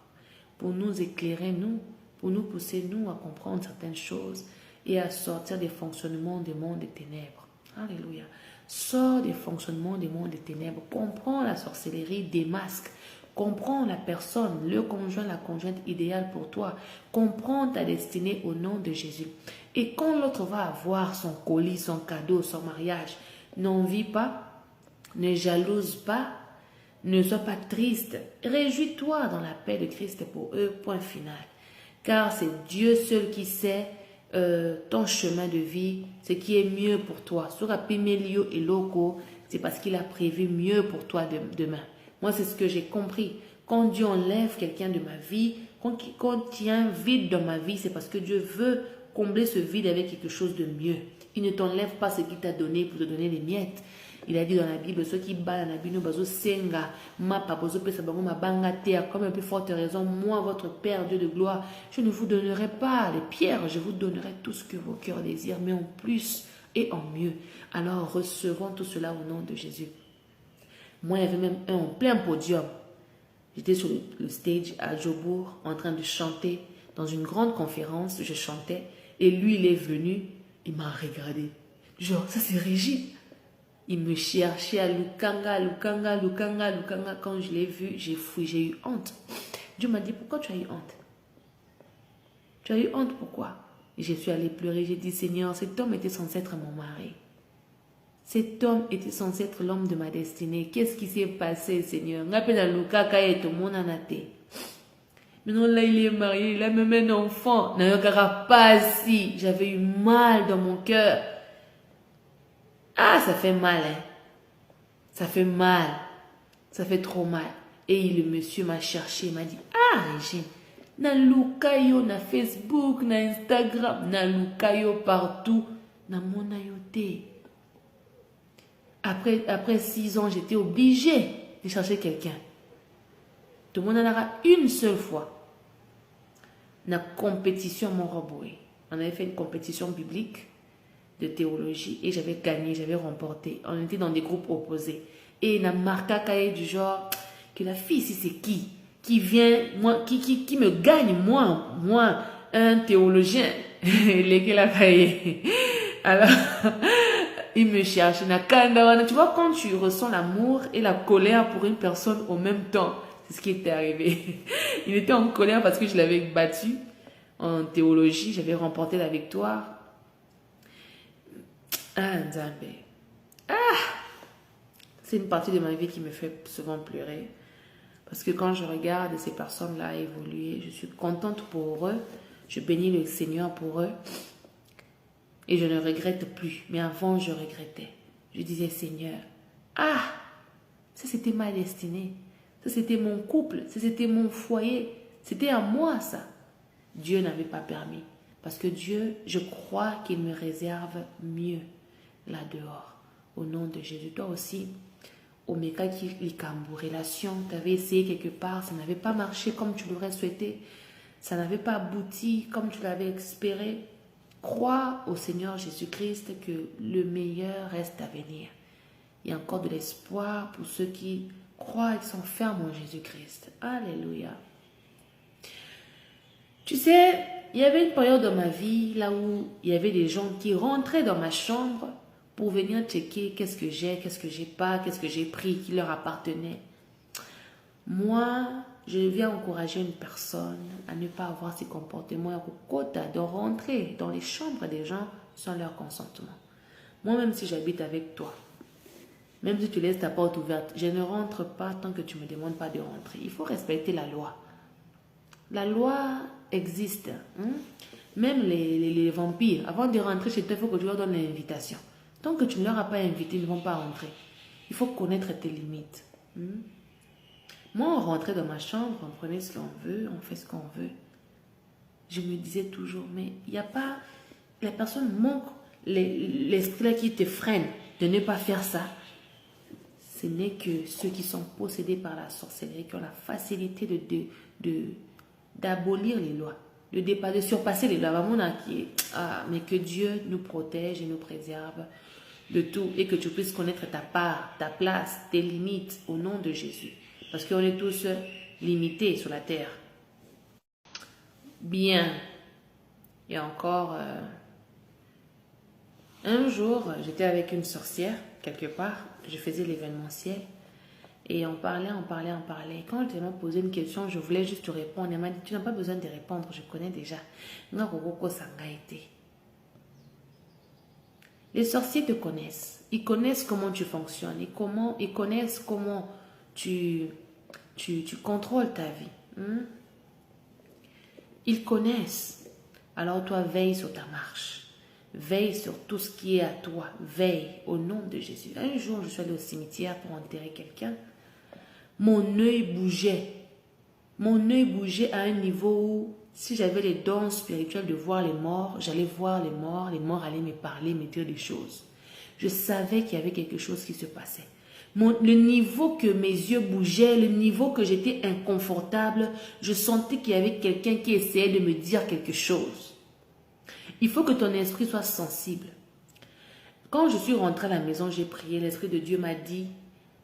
pour nous éclairer, nous, pour nous pousser, nous, à comprendre certaines choses et à sortir des fonctionnements des mondes des ténèbres. Alléluia. Sors des fonctionnements des mondes des ténèbres. Comprends la sorcellerie des masques. Comprends la personne, le conjoint, la conjointe idéale pour toi. Comprends ta destinée au nom de Jésus. Et quand l'autre va avoir son colis, son cadeau, son mariage, n'envie pas, ne jalouse pas, ne sois pas triste. Réjouis-toi dans la paix de Christ pour eux, point final. Car c'est Dieu seul qui sait ton chemin de vie, ce qui est mieux pour toi. Sur Pimelio et Loco, c'est parce qu'il a prévu mieux pour toi demain. Moi, c'est ce que j'ai compris. Quand Dieu enlève quelqu'un de ma vie, quand il y a un vide dans ma vie, c'est parce que Dieu veut combler ce vide avec quelque chose de mieux. Il ne t'enlève pas ce qu'il t'a donné pour te donner les miettes. Il a dit dans la Bible, ceux qui battent dans la Bible, senga, comme un peu forte raison, moi, votre Père, Dieu de gloire, je ne vous donnerai pas les pierres, je vous donnerai tout ce que vos cœurs désirent, mais en plus et en mieux. Alors, recevons tout cela au nom de Jésus. Moi, il y avait même un en plein podium. J'étais sur le stage à Jobourg, en train de chanter. Dans une grande conférence, je chantais. Et lui, il est venu, il m'a regardé. Genre, ça c'est Régine. Il me cherchait à Lukanga. Quand je l'ai vu, j'ai fui, j'ai eu honte. Dieu m'a dit, pourquoi tu as eu honte? Tu as eu honte, pourquoi? Et je suis allée pleurer, j'ai dit, Seigneur, cet homme était censé être mon mari. Cet homme était censé être l'homme de ma destinée. Qu'est-ce qui s'est passé, Seigneur? Maintenant, là, il est marié, il a même un enfant. J'avais eu mal dans mon cœur. Ah, ça fait mal, hein. Ça fait mal. Ça fait trop mal. Et le monsieur m'a cherché, il m'a dit, ah, Régine, na lukayo na Facebook, na Instagram, na lukayo partout, na monayote. Après 6 ans, j'étais obligée de chercher quelqu'un. Tout le monde en aura une seule fois. La compétition mon roboué. On avait fait une compétition biblique de théologie et j'avais gagné, j'avais remporté. On était dans des groupes opposés. Et il a marqué cahier du genre que la fille, si c'est qui vient, moi, qui me gagne, moi, un théologien, lesquels a cahier. Alors, il me cherche. Tu vois, quand tu ressens l'amour et la colère pour une personne au même temps, c'est ce qui était arrivé. Il était en colère parce que je l'avais battu en théologie, j'avais remporté la victoire. Ah, Nzambe. Ah! C'est une partie de ma vie qui me fait souvent pleurer. Parce que quand je regarde ces personnes-là évoluer, je suis contente pour eux. Je bénis le Seigneur pour eux. Et je ne regrette plus. Mais avant, je regrettais. Je disais, Seigneur, ah, ça c'était ma destinée. Ça c'était mon couple. Ça c'était mon foyer. C'était à moi ça. Dieu n'avait pas permis. Parce que Dieu, je crois qu'il me réserve mieux là dehors. Au nom de Jésus. Toi aussi, Omega Likambu, relation, tu avais essayé quelque part, ça n'avait pas marché comme tu l'aurais souhaité. Ça n'avait pas abouti comme tu l'avais espéré. Crois au Seigneur Jésus-Christ que le meilleur reste à venir. Il y a encore de l'espoir pour ceux qui croient et qui sont fermes en Jésus-Christ. Alléluia. Tu sais, il y avait une période dans ma vie là où il y avait des gens qui rentraient dans ma chambre pour venir checker qu'est-ce que j'ai pas, qu'est-ce que j'ai pris qui leur appartenait. Moi, je viens encourager une personne à ne pas avoir ces comportements de rentrer dans les chambres des gens sans leur consentement. Moi, même si j'habite avec toi, même si tu laisses ta porte ouverte, je ne rentre pas tant que tu ne me demandes pas de rentrer. Il faut respecter la loi. La loi existe. Même les vampires, avant de rentrer chez toi, il faut que tu leur donnes l'invitation. Tant que tu ne leur as pas invité, ils ne vont pas rentrer. Il faut connaître tes limites. Moi, on rentrait dans ma chambre, on prenait ce qu'on veut, on fait ce qu'on veut. Je me disais toujours, mais il n'y a pas... La personne manque l'esprit qui te freine de ne pas faire ça. Ce n'est que ceux qui sont possédés par la sorcellerie, qui ont la facilité d'abolir les lois, de surpasser les lois. Mais que Dieu nous protège et nous préserve de tout et que tu puisses connaître ta part, ta place, tes limites au nom de Jésus. Parce qu'on est tous limités sur la terre. Bien. Et encore, un jour, j'étais avec une sorcière, quelque part, je faisais l'événementiel. Et on parlait. Quand elle m'a posé une question, je voulais juste te répondre. Elle m'a dit, tu n'as pas besoin de répondre, je connais déjà. Les sorciers te connaissent. Ils connaissent comment tu fonctionnes. Ils connaissent comment tu contrôles ta vie. Ils connaissent. Alors toi, veille sur ta marche. Veille sur tout ce qui est à toi. Veille au nom de Jésus. Un jour, je suis allée au cimetière pour enterrer quelqu'un. Mon œil bougeait. Mon œil bougeait à un niveau où, si j'avais les dons spirituels de voir les morts, j'allais voir les morts allaient me parler, me dire des choses. Je savais qu'il y avait quelque chose qui se passait. Le niveau que mes yeux bougeaient, le niveau que j'étais inconfortable, je sentais qu'il y avait quelqu'un qui essayait de me dire quelque chose. Il faut que ton esprit soit sensible. Quand je suis rentrée à la maison, j'ai prié, l'Esprit de Dieu m'a dit,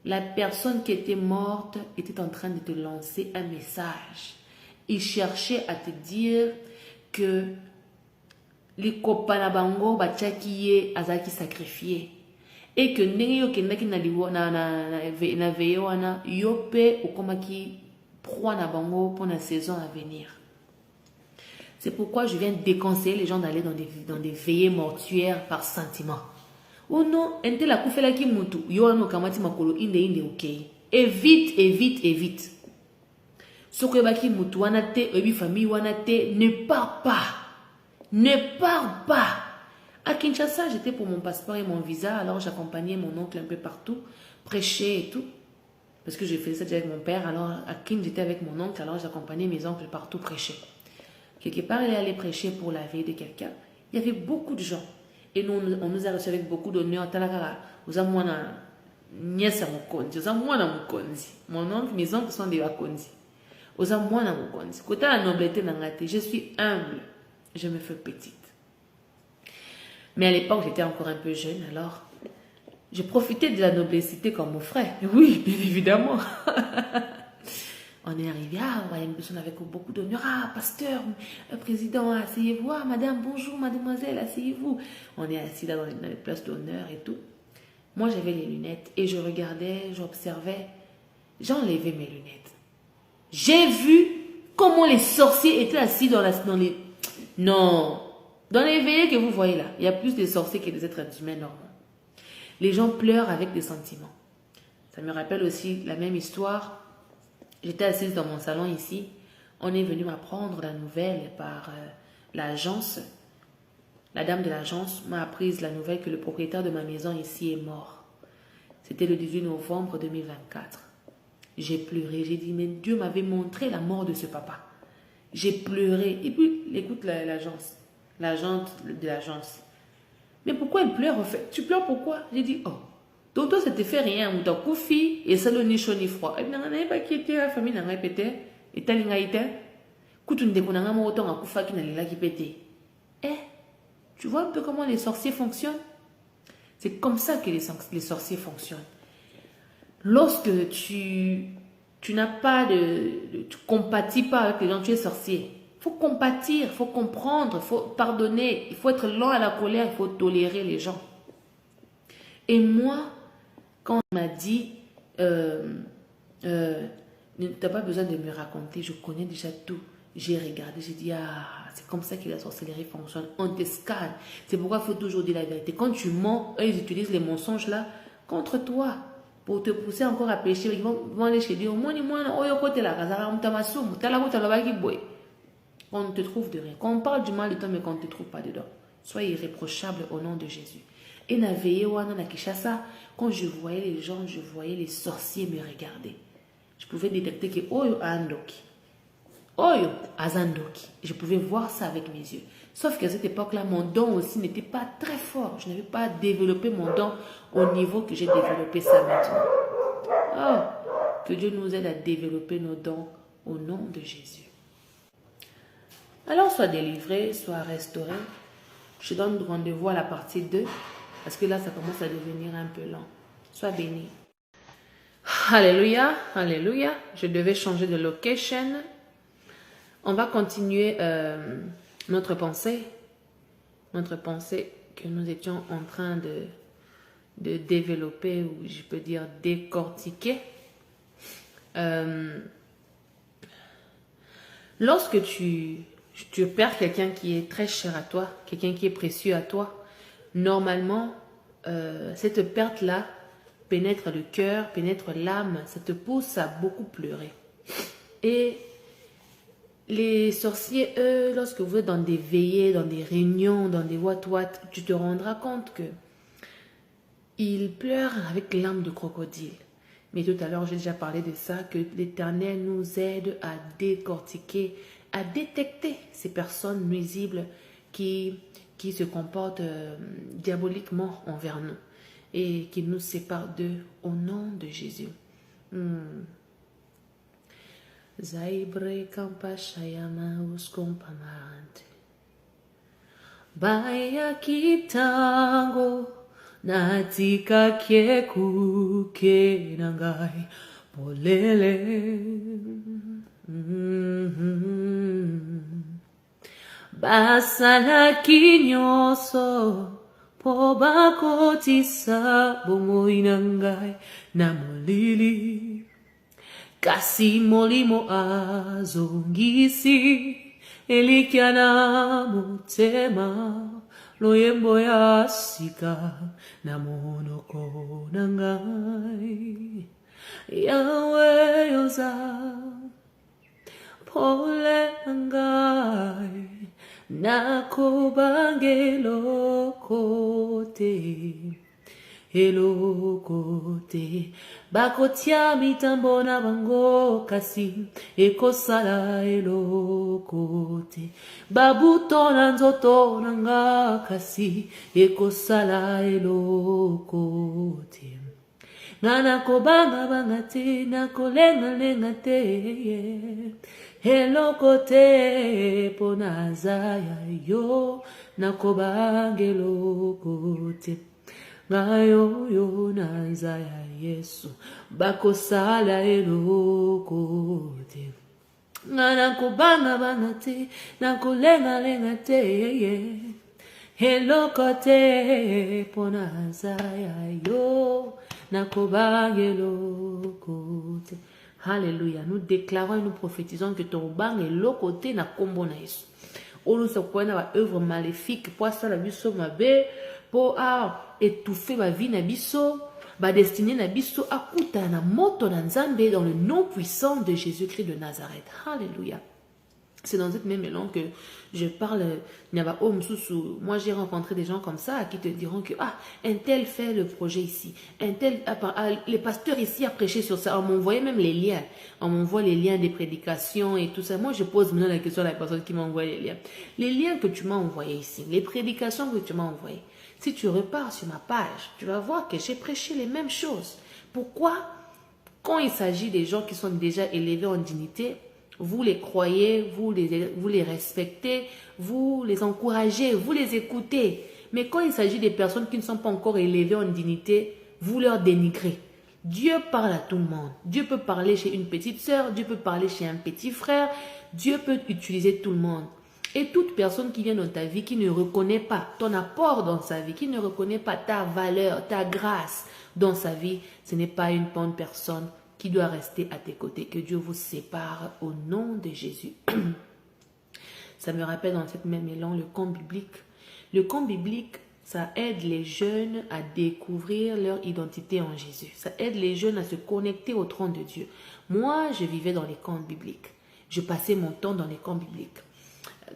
la personne qui était morte était en train de te lancer un message. Il cherchait à te dire que les copains na bango bachaki azaki sacrifié et que nenyo kendaki na veyo wana yope okomaki proie na bango pour la saison à venir. C'est pourquoi je viens déconseiller les gens d'aller dans des veillées mortuaires par sentiment. Oh non, ente la kufela ki mutu, yo ano kamati makolo inde ok. Évite. Soko baki mutu wana te, ebi famille wana te, ne pars pas. À Kinshasa, j'étais pour mon passeport et mon visa, alors j'accompagnais mon oncle un peu partout, prêcher et tout. Parce que je faisais ça déjà avec mon père, alors à Kin, j'étais avec mon oncle, alors j'accompagnais mes oncles partout prêcher. Quelque part, il est allé prêcher pour la veille de quelqu'un. Il y avait beaucoup de gens. Et nous, on nous a reçus avec beaucoup d'honneur. Mon oncle, mes oncles sont des Wakonzi. Je suis humble. Je me fais petite. Mais à l'époque, j'étais encore un peu jeune. Alors, je profitais de la noblesse comme mon frère. Oui, bien évidemment. On est arrivé, il y a une personne avec beaucoup d'honneur. Ah, pasteur, président, asseyez-vous. Ah, madame, bonjour, mademoiselle, asseyez-vous. On est assis là dans les places d'honneur et tout. Moi, j'avais les lunettes et je regardais, j'observais. J'enlevais mes lunettes. J'ai vu comment les sorciers étaient assis dans les... Non, dans les veillées que vous voyez là, il y a plus de sorciers que des êtres humains normaux. Les gens pleurent avec des sentiments. Ça me rappelle aussi la même histoire. J'étais assise dans mon salon ici. On est venu m'apprendre la nouvelle par l'agence. La dame de l'agence m'a appris la nouvelle que le propriétaire de ma maison ici est mort. C'était le 18 novembre 2024. J'ai pleuré. J'ai dit, mais Dieu m'avait montré la mort de ce papa. J'ai pleuré. Et puis, écoute l'agence. L'agente de l'agence. Mais pourquoi elle pleure en fait? Tu pleures pourquoi? J'ai dit, oh. Donc toi, ça te fait rien. Ou t'as koufi et ça le ni chaud ni froid. Et bien, on n'avait pas quitté la famille, on n'a pas pété. Et t'as l'ingaïté. Koutoun de konanga mo autant à koufa qui n'a pas qui pété. Eh, tu vois un peu comment les sorciers fonctionnent? C'est comme ça que les sorciers fonctionnent. Lorsque tu n'as pas tu compatis pas avec les gens, tu es sorcier. Il faut compatir, il faut comprendre, il faut pardonner, il faut être lent à la colère, il faut tolérer les gens. Et moi, quand on m'a dit, tu n'as pas besoin de me raconter, je connais déjà tout. J'ai regardé, j'ai dit, ah, c'est comme ça que la sorcellerie fonctionne. On te scanne. C'est pourquoi il faut toujours dire la vérité. Quand tu mens, eux, ils utilisent les mensonges là contre toi pour te pousser encore à pécher. Ils vont aller chez Dieu. On ne te trouve de rien. Quand on parle du mal de toi, mais qu'on ne te trouve pas dedans. Sois irréprochable au nom de Jésus. Et na veillé wana na Kinshasa, quand je voyais les gens, je voyais les sorciers me regarder. Je pouvais détecter que oyo andoki. Oyo azandoki. Je pouvais voir ça avec mes yeux. Sauf qu'à cette époque-là, mon don aussi n'était pas très fort. Je n'avais pas développé mon don au niveau que j'ai développé ça maintenant. Oh, que Dieu nous aide à développer nos dons au nom de Jésus. Alors, sois délivré, sois restauré. Je donne rendez-vous à la partie 2 parce que là, ça commence à devenir un peu lent. Sois béni. Alléluia, alléluia. Je devais changer de location. On va continuer notre pensée que nous étions en train de développer, ou je peux dire décortiquer. Lorsque tu perds quelqu'un qui est très cher à toi, quelqu'un qui est précieux à toi, normalement, cette perte-là pénètre le cœur, pénètre l'âme, ça te pousse à beaucoup pleurer. Et les sorciers, eux, lorsque vous êtes dans des veillées, dans des réunions, dans des what-what, tu te rendras compte que ils pleurent avec l'âme de crocodile. Mais tout à l'heure, j'ai déjà parlé de ça, que l'Éternel nous aide à décortiquer, à détecter ces personnes nuisibles qui se comportent diaboliquement envers nous et qui nous séparent d'eux au nom de Jésus. Zaibre kampashayama uskompamante. Baya kitango natika kieku kenangai polele. Basana kinyoso pobakotisa bomoinangai namolili. Kasi molimo azongisi elikiana mutema loyembo ya sika na monoko nangai Yahweh yoza pole nangai nakobangelo kote elokote bakotia mitambo na bango kasi ekosala elokote babuto na nzoto nanga kasi ekosala elokote ngana kobanga banga te nakolenga lenga te elokote pona zaya yo nakobanga elokote ngayo yo nanza ya Yesu bakosala elokote ngana kubanga banga te nakulenga lenga te elokote pona zaya yo nakobanga elokote. Alléluia. Nous déclarons et nous prophétisons que ton bang elokote na kombo na Yesu. Olu sokwena ba œuvre maléfique pour ça la biso mabe pour étouffer ma vie na biso, ma destinée na biso, akuta na moto na nzambe dans le nom puissant de Jésus-Christ de Nazareth. Alléluia. C'est dans cette même élan que je parle. Moi, j'ai rencontré des gens comme ça qui te diront que un tel fait le projet ici, un tel, les pasteurs ici a prêché sur ça. On m'envoyait même les liens. On m'envoie les liens des prédications et tout ça. Moi, je pose maintenant la question à la personne qui m'a envoyé les liens. Les liens que tu m'as envoyés ici, les prédications que tu m'as envoyées. Si tu repars sur ma page, tu vas voir que j'ai prêché les mêmes choses. Pourquoi? Quand il s'agit des gens qui sont déjà élevés en dignité, vous les croyez, vous les respectez, vous les encouragez, vous les écoutez. Mais quand il s'agit des personnes qui ne sont pas encore élevées en dignité, vous leur dénigrez. Dieu parle à tout le monde. Dieu peut parler chez une petite sœur, Dieu peut parler chez un petit frère, Dieu peut utiliser tout le monde. Et toute personne qui vient dans ta vie, qui ne reconnaît pas ton apport dans sa vie, qui ne reconnaît pas ta valeur, ta grâce dans sa vie, ce n'est pas une bonne personne qui doit rester à tes côtés. Que Dieu vous sépare au nom de Jésus. Ça me rappelle dans cette même élan le conte biblique. Le conte biblique, ça aide les jeunes à découvrir leur identité en Jésus. Ça aide les jeunes à se connecter au trône de Dieu. Moi, je vivais dans les contes bibliques. Je passais mon temps dans les contes bibliques.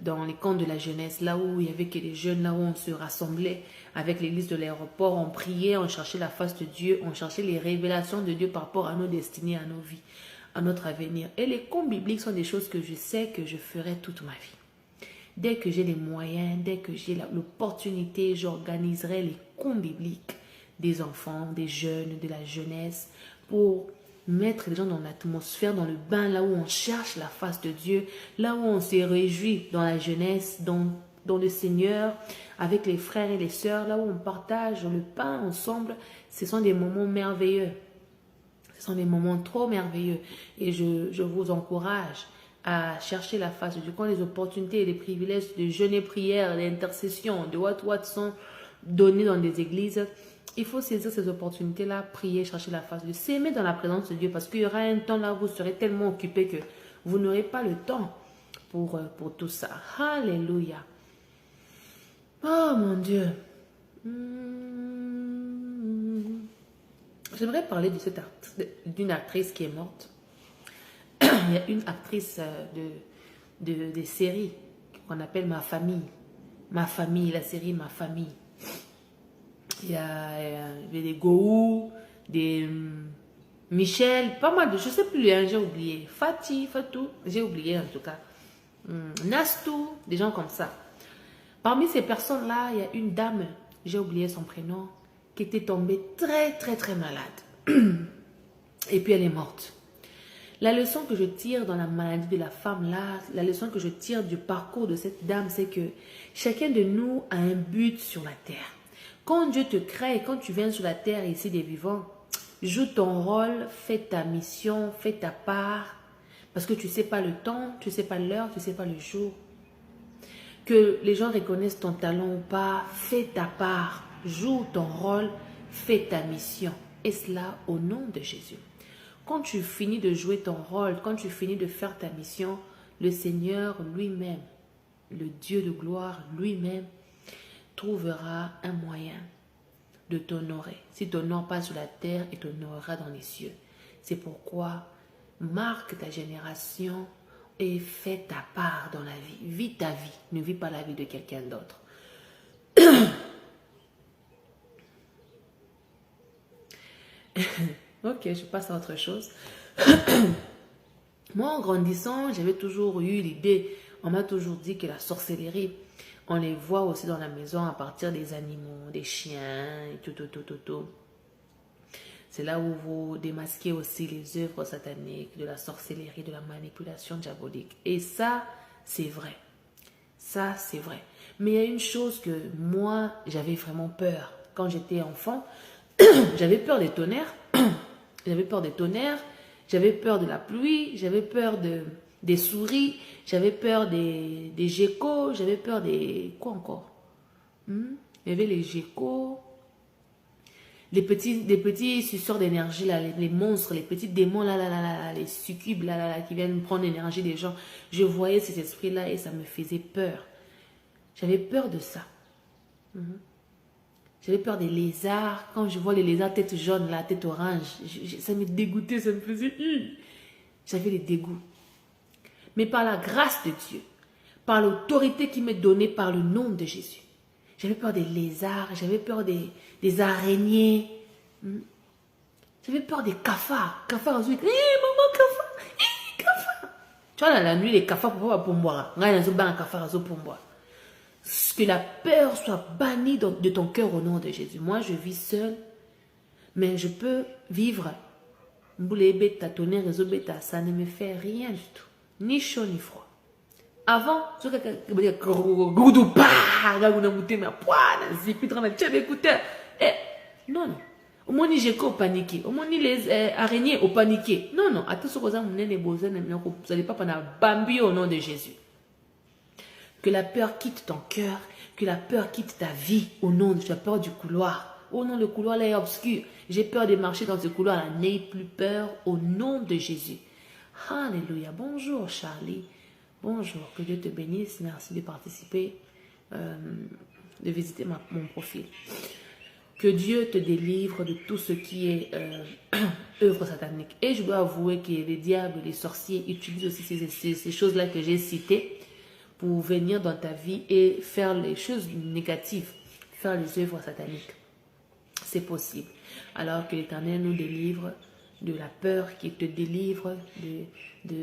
Dans les camps de la jeunesse, là où il y avait que les jeunes, là où on se rassemblait avec l'église de l'aéroport, on priait, on cherchait la face de Dieu, on cherchait les révélations de Dieu par rapport à nos destinées, à nos vies, à notre avenir. Et les contes bibliques sont des choses que je sais que je ferai toute ma vie. Dès que j'ai les moyens, dès que j'ai l'opportunité, j'organiserai les contes bibliques des enfants, des jeunes, de la jeunesse, pour mettre les gens dans l'atmosphère, dans le bain, là où on cherche la face de Dieu, là où on se réjouit dans la jeunesse, dans le Seigneur, avec les frères et les sœurs, là où on partage le pain ensemble. Ce sont des moments merveilleux. Ce sont des moments trop merveilleux. Et je vous encourage à chercher la face de Dieu. Quand les opportunités et les privilèges de jeûner, prière, d'intercession, de what sont donnés dans des églises, il faut saisir ces opportunités-là, prier, chercher la face de Dieu, s'aimer dans la présence de Dieu, parce qu'il y aura un temps là où vous serez tellement occupé que vous n'aurez pas le temps pour tout ça. Alléluia. Oh mon Dieu. J'aimerais parler d'une actrice qui est morte. Il y a une actrice des séries qu'on appelle Ma Famille. Ma Famille, la série Ma Famille. Il y a des Gohou, des Michel, pas mal de, je ne sais plus, hein, j'ai oublié. Fatou, j'ai oublié en tout cas. Nastou, des gens comme ça. Parmi ces personnes-là, il y a une dame, j'ai oublié son prénom, qui était tombée très malade. Et puis elle est morte. La leçon que je tire dans la maladie de la femme là, la leçon que je tire du parcours de cette dame, c'est que chacun de nous a un but sur la terre. Quand Dieu te crée, quand tu viens sur la terre ici des vivants, joue ton rôle, fais ta mission, fais ta part, parce que tu ne sais pas le temps, tu ne sais pas l'heure, tu ne sais pas le jour. Que les gens reconnaissent ton talent ou pas, fais ta part, joue ton rôle, fais ta mission. Et cela au nom de Jésus. Quand tu finis de jouer ton rôle, quand tu finis de faire ta mission, le Seigneur lui-même, le Dieu de gloire lui-même, trouvera un moyen de t'honorer. Si tu n'honores pas sur la terre, il t'honorera dans les cieux. C'est pourquoi marque ta génération et fais ta part dans la vie. Vis ta vie, ne vis pas la vie de quelqu'un d'autre. Ok, je passe à autre chose. Moi, en grandissant, j'avais toujours eu l'idée, on m'a toujours dit que la sorcellerie, on les voit aussi dans la maison à partir des animaux, des chiens, et tout. C'est là où vous démasquez aussi les œuvres sataniques, de la sorcellerie, de la manipulation diabolique. Et ça, c'est vrai. Ça, c'est vrai. Mais il y a une chose que moi, j'avais vraiment peur. Quand j'étais enfant, j'avais peur des tonnerres. J'avais peur des tonnerres. J'avais peur de la pluie. J'avais peur des souris. J'avais peur des geckos. J'avais peur des... Quoi encore? Il y avait les geckos. Les petits suceurs d'énergie, les monstres, les petits démons, les succubes qui viennent prendre l'énergie des gens. Je voyais ces esprits-là et ça me faisait peur. J'avais peur de ça. J'avais peur des lézards. Quand je vois les lézards tête jaune, tête orange, ça me dégoûtait, ça me faisait... J'avais les dégoûts. Mais par la grâce de Dieu, par l'autorité qui m'est donnée par le nom de Jésus, j'avais peur des lézards, j'avais peur des araignées. J'avais peur des cafards. Cafards, maman, cafard. Tu vois, la nuit, les cafards, pour moi. Que la peur soit bannie de ton cœur au nom de Jésus. Moi, je vis seul, mais je peux vivre. Ça ne me fait rien du tout. Ni chaud, ni froid. Avant, non. Au moins, ni j'ai paniqué. Au moins, ni les araignées ont paniqué. Non. Vous n'allez pas prendre un bambi au nom de Jésus. Que la peur quitte ton cœur. Que la peur quitte ta vie. Au nom de... Tu as peur du couloir. Oh non, le couloir là est obscur. J'ai peur de marcher dans ce couloir là. N'aie plus peur au nom de Jésus. Alléluia. Bonjour Charlie. Bonjour. Que Dieu te bénisse. Merci de participer. De visiter mon profil. Que Dieu te délivre de tout ce qui est œuvre satanique. Et je dois avouer que les diables, les sorciers utilisent aussi ces choses-là que j'ai citées pour venir dans ta vie et faire les choses négatives, faire les œuvres sataniques. C'est possible. Alors que l'Éternel nous délivre de la peur, qui te délivre de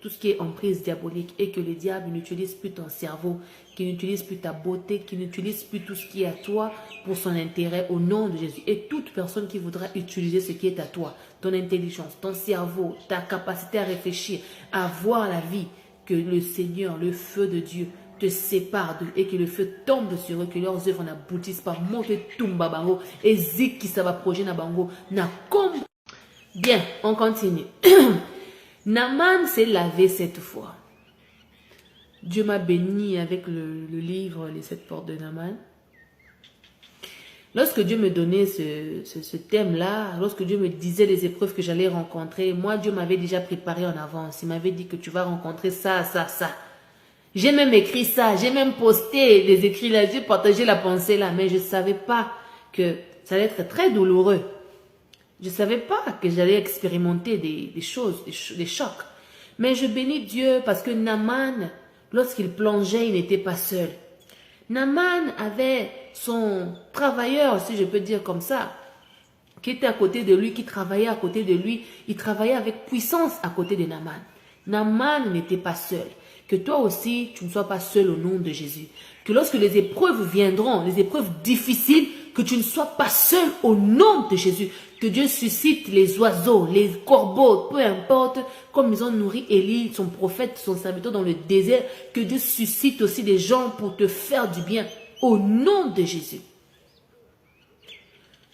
tout ce qui est emprise diabolique et que le diable n'utilise plus ton cerveau, qui n'utilise plus ta beauté, qui n'utilise plus tout ce qui est à toi pour son intérêt au nom de Jésus. Et toute personne qui voudra utiliser ce qui est à toi, ton intelligence, ton cerveau, ta capacité à réfléchir, à voir la vie, que le Seigneur, le feu de Dieu, te sépare d'eux et que le feu tombe sur eux, que leurs œuvres n'aboutissent pas. Monte tumba bango et zik qui ça va projet na bango. Na comme. Bien, on continue. Naaman s'est lavé 7 fois. Dieu m'a béni avec le livre Les 7 portes de Naaman. Lorsque Dieu me donnait ce thème-là, lorsque Dieu me disait les épreuves que j'allais rencontrer, moi, Dieu m'avait déjà préparé en avance. Il m'avait dit que tu vas rencontrer ça, ça, ça. J'ai même écrit ça, j'ai même posté les écrits là, j'ai partagé la pensée là, mais je ne savais pas que ça allait être très douloureux. Je ne savais pas que j'allais expérimenter des choses, des chocs. Mais je bénis Dieu parce que Naaman, lorsqu'il plongeait, il n'était pas seul. Naaman avait son travailleur, si je peux dire comme ça, qui était à côté de lui, qui travaillait à côté de lui. Il travaillait avec puissance à côté de Naaman. Naaman n'était pas seul. Que toi aussi, tu ne sois pas seul au nom de Jésus. Que lorsque les épreuves viendront, les épreuves difficiles, que tu ne sois pas seul au nom de Jésus. Que Dieu suscite les oiseaux, les corbeaux, peu importe, comme ils ont nourri Élie, son prophète, son serviteur dans le désert. Que Dieu suscite aussi des gens pour te faire du bien au nom de Jésus.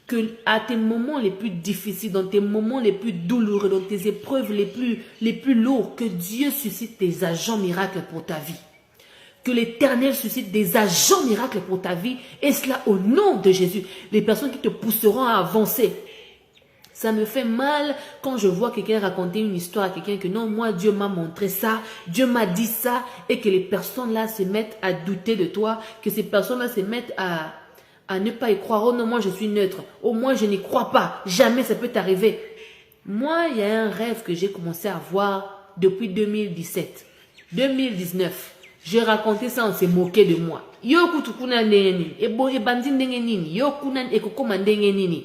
Que à tes moments les plus difficiles, dans tes moments les plus douloureux, dans tes épreuves les plus lourds, que Dieu suscite des agents miracles pour ta vie. Que l'Éternel suscite des agents miracles pour ta vie, et cela au nom de Jésus. Les personnes qui te pousseront à avancer. Ça me fait mal quand je vois quelqu'un raconter une histoire à quelqu'un que non, moi Dieu m'a montré ça, Dieu m'a dit ça, et que les personnes là se mettent à douter de toi, que ces personnes là se mettent à ne pas y croire. Oh non, moi je suis neutre. Oh, moi je n'y crois pas. Jamais ça peut t'arriver. Moi, il y a un rêve que j'ai commencé à voir depuis 2017. 2019. J'ai raconté ça, on s'est moqué de moi. Yo kutukuna ndengenini. Ebo ebandi ndengenini. Yo kunan ekokoma ndengenini.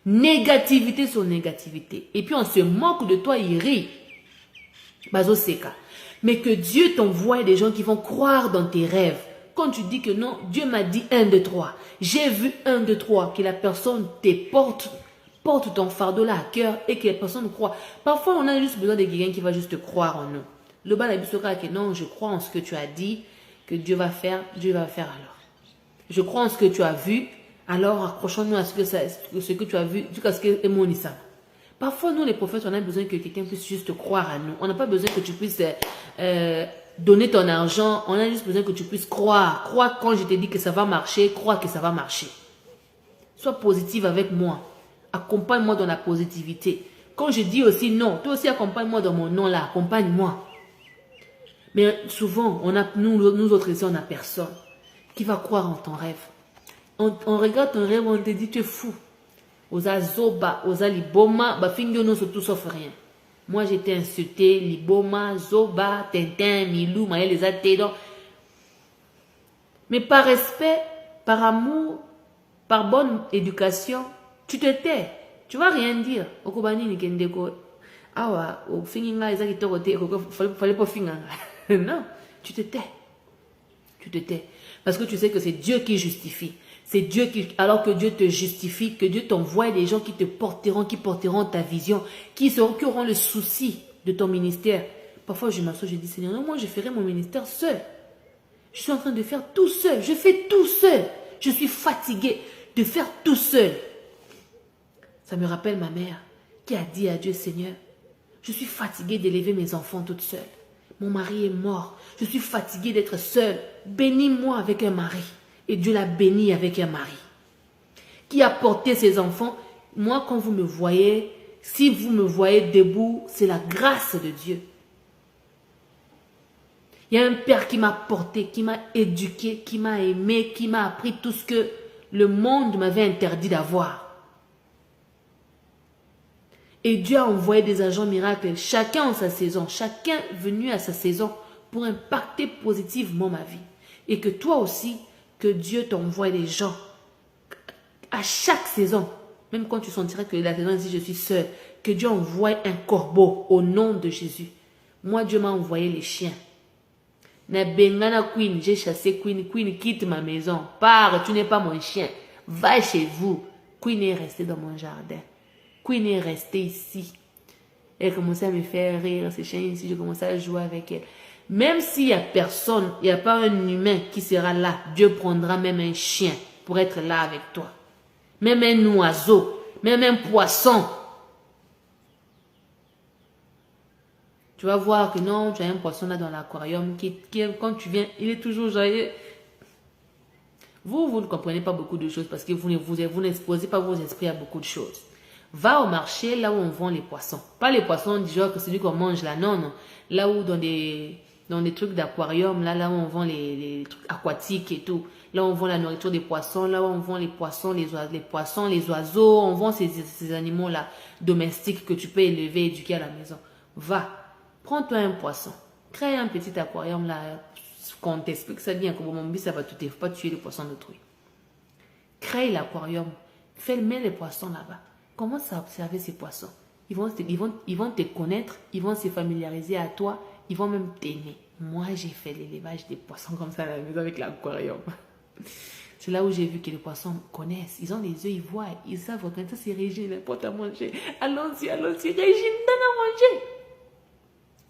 Négativité sur négativité. Et puis on se moque de toi, il rit. Bazo seka. Mais que Dieu t'envoie des gens qui vont croire dans tes rêves. Quand tu dis que non, Dieu m'a dit 1, 2, 3. J'ai vu 1, 2, 3, que la personne te porte ton fardeau là à cœur et que la personne croit. Parfois, on a juste besoin de quelqu'un qui va juste croire en nous. Le bas la que non, je crois en ce que tu as dit, que Dieu va faire alors. Je crois en ce que tu as vu, alors accrochons-nous à ce que tu as vu, jusqu'à ce que est mon Issa. Parfois, nous les prophètes, on a besoin que quelqu'un puisse juste croire à nous. On n'a pas besoin que tu puisses donner ton argent, on a juste besoin que tu puisses croire. Crois quand je te dis que ça va marcher, crois que ça va marcher. Sois positive avec moi. Accompagne-moi dans la positivité. Quand je dis aussi non, toi aussi accompagne-moi dans mon non là, accompagne-moi. Mais souvent, nous autres ici, on n'a personne qui va croire en ton rêve. On regarde ton rêve, on te dit tu es fou. Oza zoba, oza liboma, ba fingo non tout sauf rien. Moi, j'étais insulté, Liboma, Zoba, Tintin, Milou, Maël, les athées. Mais par respect, par amour, par bonne éducation, tu te tais. Tu ne vas rien dire. Okobani ni kendeko. Awa, au finginga, ils fallait pas finir. Non, tu te tais. Tu te tais. Parce que tu sais que c'est Dieu qui justifie. C'est Dieu qui, alors que Dieu te justifie, que Dieu t'envoie des gens qui te porteront, qui porteront ta vision, qui auront le souci de ton ministère. Parfois, je m'assois, je dis, Seigneur, non, moi, je ferai mon ministère seul. Je suis en train de faire tout seul. Je fais tout seul. Je suis fatiguée de faire tout seul. Ça me rappelle ma mère qui a dit à Dieu, Seigneur, je suis fatiguée d'élever mes enfants toute seule. Mon mari est mort. Je suis fatiguée d'être seule. Bénis-moi avec un mari. Et Dieu l'a béni avec un mari qui a porté ses enfants. Moi, quand vous me voyez, si vous me voyez debout, c'est la grâce de Dieu. Il y a un père qui m'a porté, qui m'a éduqué, qui m'a aimé, qui m'a appris tout ce que le monde m'avait interdit d'avoir. Et Dieu a envoyé des agents miracles, chacun en sa saison, chacun venu à sa saison pour impacter positivement ma vie. Et que toi aussi, que Dieu t'envoie des gens à chaque saison même quand tu sentiras que la saison dit je suis seule, que Dieu envoie un corbeau au nom de Jésus. Moi, Dieu m'a envoyé les chiens. Na bengana Queen, j'ai chassé Queen. Queen, quitte ma maison. Pars, tu n'es pas mon chien. Va chez vous. Queen est restée dans mon jardin. Queen est restée ici. Elle commençait à me faire rire, ces chiens ici. Je commençais à jouer avec elle. Même s'il n'y a personne, il n'y a pas un humain qui sera là, Dieu prendra même un chien pour être là avec toi. Même un oiseau, même un poisson. Tu vas voir que non, tu as un poisson là dans l'aquarium qui, quand tu viens, il est toujours joyeux. Vous ne comprenez pas beaucoup de choses parce que vous n'exposez pas vos esprits à beaucoup de choses. Va au marché là où on vend les poissons. Pas les poissons du genre que celui qu'on mange là, non, non. Là où dans des trucs d'aquarium, là où on vend les trucs aquatiques et tout. Là où on vend la nourriture des poissons, là où on vend les poissons, les oiseaux, on vend ces animaux-là domestiques que tu peux élever et éduquer à la maison. Va, prends-toi un poisson. Crée un petit aquarium là, qu'on t'explique ça bien, comme mon but, ça va pas tuer les poissons d'autrui. Crée l'aquarium, mets les poissons là-bas. Commence à observer ces poissons. Ils vont te connaître, ils vont se familiariser à toi, ils vont même t'aimer. Moi, j'ai fait l'élevage des poissons comme ça à la maison avec l'aquarium. C'est là où j'ai vu que les poissons connaissent. Ils ont les yeux, ils voient, ils savent quand ça c'est Régine, elle porte à manger. Allons-y, Régine, donne à manger.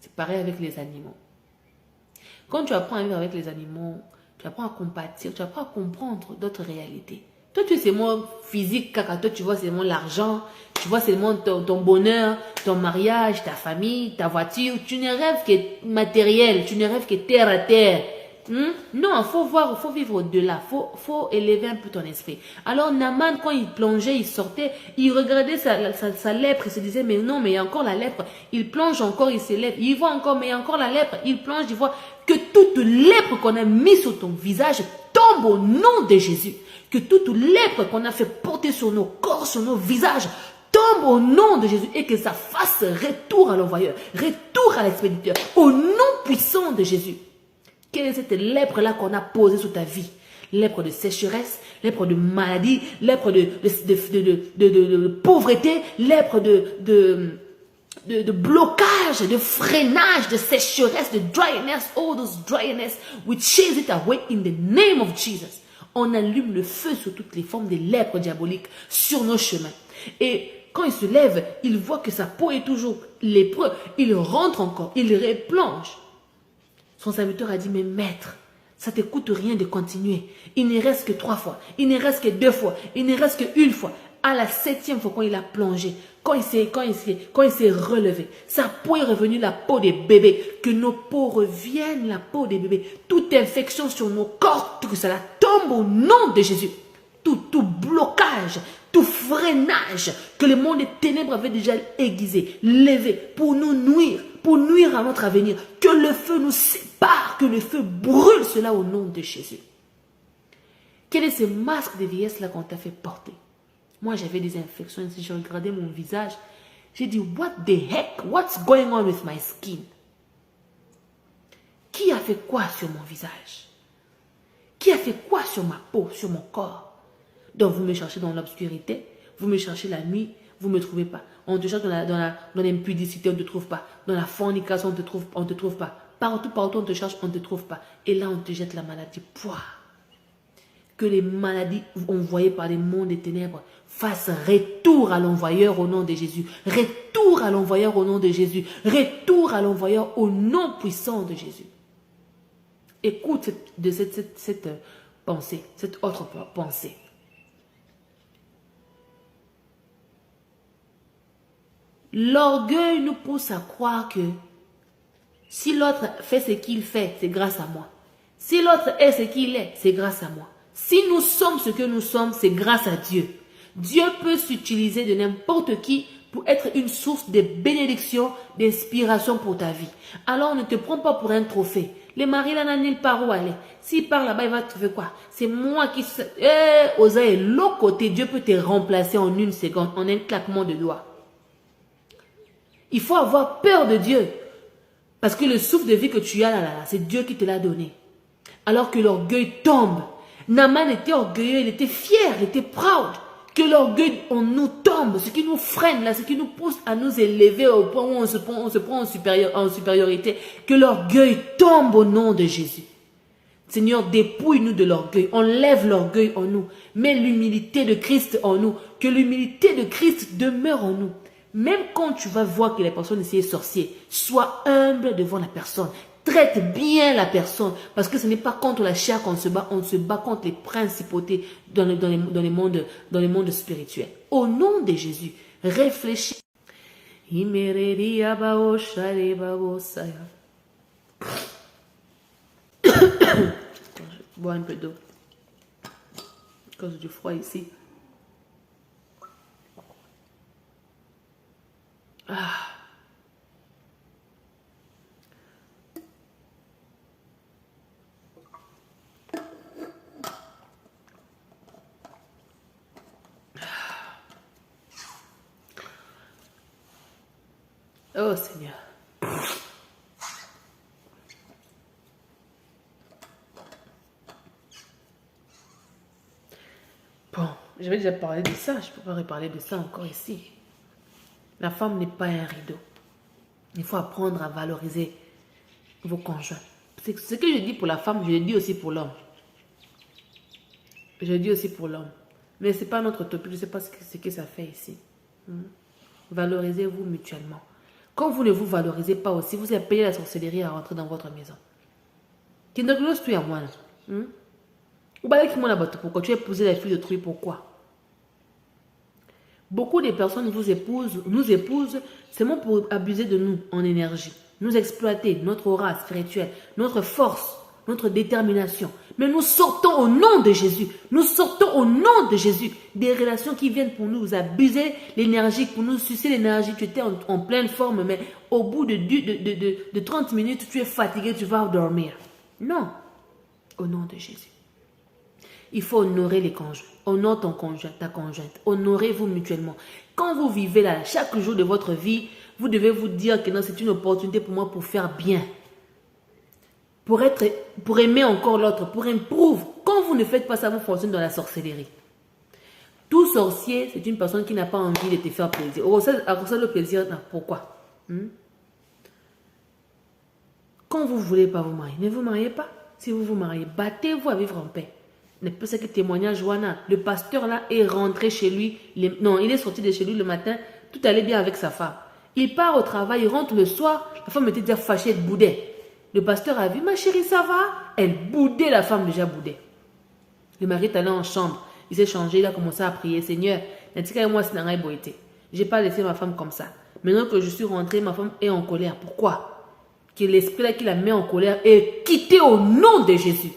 C'est pareil avec les animaux. Quand tu apprends à vivre avec les animaux, tu apprends à compatir, tu apprends à comprendre d'autres réalités. Toi, tu es seulement physique, caca. Toi, tu vois seulement l'argent, tu vois seulement ton bonheur, ton mariage, ta famille, ta voiture. Tu ne rêves que matériel, tu ne rêves que terre à terre. Non, il faut vivre au-delà, faut élever un peu ton esprit. Alors Naaman, quand il plongeait, il sortait, il regardait sa lèpre, il se disait, mais non, mais il y a encore la lèpre. Il plonge encore, il s'élève, il voit encore, mais il y a encore la lèpre. Il plonge, il voit que toute lèpre qu'on a mise sur ton visage tombe au nom de Jésus. Que toute lèpre qu'on a fait porter sur nos corps, sur nos visages, tombe au nom de Jésus et que ça fasse retour à l'envoyeur, retour à l'expéditeur, au nom puissant de Jésus. Quelle est cette lèpre-là qu'on a posée sur ta vie? Lèpre de sécheresse, lèpre de maladie, lèpre de pauvreté, lèpre de blocage, de freinage, de sécheresse, de dryness, all those dryness, we chase it away in the name of Jesus. On allume le feu sur toutes les formes de lèpre diaboliques sur nos chemins. Et quand il se lève, il voit que sa peau est toujours lépreux. Il rentre encore, il replonge. Son serviteur a dit, mais maître, ça ne te coûte rien de continuer. Il ne reste que 3 fois, il ne reste que 2 fois, il ne reste qu'une fois. À la 7e fois, quand il a plongé, quand il s'est relevé, sa peau est revenue la peau des bébés. Que nos peaux reviennent la peau des bébés. Toute infection sur nos corps, que cela tombe au nom de Jésus. Tout blocage, tout freinage que le monde des ténèbres avait déjà aiguisé, levé pour nous nuire, pour nuire à notre avenir. Que le feu nous sépare, que le feu brûle cela au nom de Jésus. Quel est ce masque de vieillesse là qu'on t'a fait porter? Moi, j'avais des infections ici, j'ai regardé mon visage. J'ai dit, what the heck? What's going on with my skin? Qui a fait quoi sur mon visage? Qui a fait quoi sur ma peau, sur mon corps? Donc, vous me cherchez dans l'obscurité, vous me cherchez la nuit, vous ne me trouvez pas. On te cherche dans l'impudicité, on ne te trouve pas. Dans la fornication, on ne te trouve pas. Partout, on te cherche, on ne te trouve pas. Et là, on te jette la maladie. Pouah! Que les maladies envoyées par les mondes des ténèbres fassent retour à l'envoyeur au nom de Jésus. Retour à l'envoyeur au nom de Jésus. Retour à l'envoyeur au nom puissant de Jésus. Écoute cette pensée, cette autre pensée. L'orgueil nous pousse à croire que si l'autre fait ce qu'il fait, c'est grâce à moi. Si l'autre est ce qu'il est, c'est grâce à moi. Si nous sommes ce que nous sommes, c'est grâce à Dieu. Dieu peut s'utiliser de n'importe qui pour être une source de bénédiction, d'inspiration pour ta vie. Alors ne te prends pas pour un trophée. Les maris là n'ont nulle part où aller. S'il part là-bas, il va trouver quoi? C'est moi qui... Osaïe, l'autre côté, Dieu peut te remplacer en 1 seconde, en un claquement de doigts. Il faut avoir peur de Dieu. Parce que le souffle de vie que tu as là, c'est Dieu qui te l'a donné. Alors que l'orgueil tombe. Naaman était orgueilleux, il était fier, il était proud. Que l'orgueil en nous tombe, ce qui nous freine là, ce qui nous pousse à nous élever au point où on se prend en supériorité. Que l'orgueil tombe au nom de Jésus. Seigneur, dépouille-nous de l'orgueil, enlève l'orgueil en nous, mets l'humilité de Christ en nous, que l'humilité de Christ demeure en nous. Même quand tu vas voir que la personne ici est sorcier, sois humble devant la personne. Traite bien la personne, parce que ce n'est pas contre la chair qu'on se bat, on se bat contre les principautés dans les mondes spirituels. Au nom de Jésus, réfléchis. Je bois un peu d'eau, à cause du froid ici. Ah. Oh Seigneur. Bon, je vais déjà parler de ça. Je ne peux pas reparler de ça encore ici. La femme n'est pas un rideau. Il faut apprendre à valoriser vos conjoints. C'est ce que je dis pour la femme, je le dis aussi pour l'homme. Je le dis aussi pour l'homme. Mais ce n'est pas notre topic, je ne sais pas ce que ça fait ici. Valorisez-vous mutuellement. Quand vous ne vous valorisez pas aussi, vous avez payé la sorcellerie à rentrer dans votre maison. Qui ne glose plus à moi. Pourquoi tu as épousé la fille de Trouille? Pourquoi? Beaucoup de personnes nous épousent seulement pour abuser de nous en énergie. Nous exploiter notre aura spirituelle, notre force, notre détermination. Mais nous sortons au nom de Jésus. Nous sortons au nom de Jésus des relations qui viennent pour nous abuser l'énergie, pour nous sucer l'énergie. Tu étais en pleine forme, mais au bout de 30 minutes, tu es fatigué, tu vas dormir. Non. Au nom de Jésus. Il faut honorer les conjoints. Honore ton conjoint, ta conjointe. Honorez-vous mutuellement. Quand vous vivez là, chaque jour de votre vie, vous devez vous dire que non, c'est une opportunité pour moi pour faire bien. Pour aimer encore l'autre, pour improve. Quand vous ne faites pas ça, vous fonctionnez dans la sorcellerie. Tout sorcier, c'est une personne qui n'a pas envie de te faire plaisir. Ça, le plaisir, non. Pourquoi? Quand vous ne voulez pas vous marier, ne vous mariez pas. Si vous vous mariez, battez-vous à vivre en paix. Ne peut pas que témoignage, Joanna. Le pasteur là est rentré chez lui. Non, il est sorti de chez lui le matin. Tout allait bien avec sa femme. Il part au travail, il rentre le soir. La femme était déjà fâchée, elle boudait. Le pasteur a vu, ma chérie, ça va? Elle boudait, la femme déjà boudait. Le mari est allé en chambre. Il s'est changé, il a commencé à prier. Seigneur, j'ai pas laissé ma femme comme ça. Maintenant que je suis rentrée, ma femme est en colère. Pourquoi? Que l'esprit là qui la met en colère est quitté au nom de Jésus.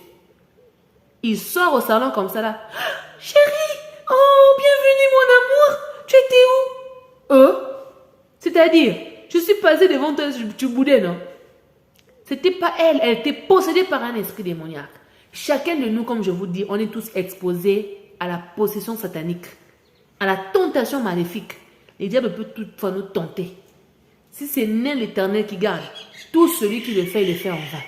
Il sort au salon comme ça là. Chérie, oh, bienvenue mon amour. Tu étais où? C'est-à-dire, je suis passée devant toi, tu boudais, non? C'était pas elle, elle était possédée par un esprit démoniaque. Chacun de nous, comme je vous dis, on est tous exposés à la possession satanique, à la tentation maléfique. Le diable peut toutefois nous tenter. Si c'est né l'Éternel qui gagne, tout celui qui le fait, il le fait en vain.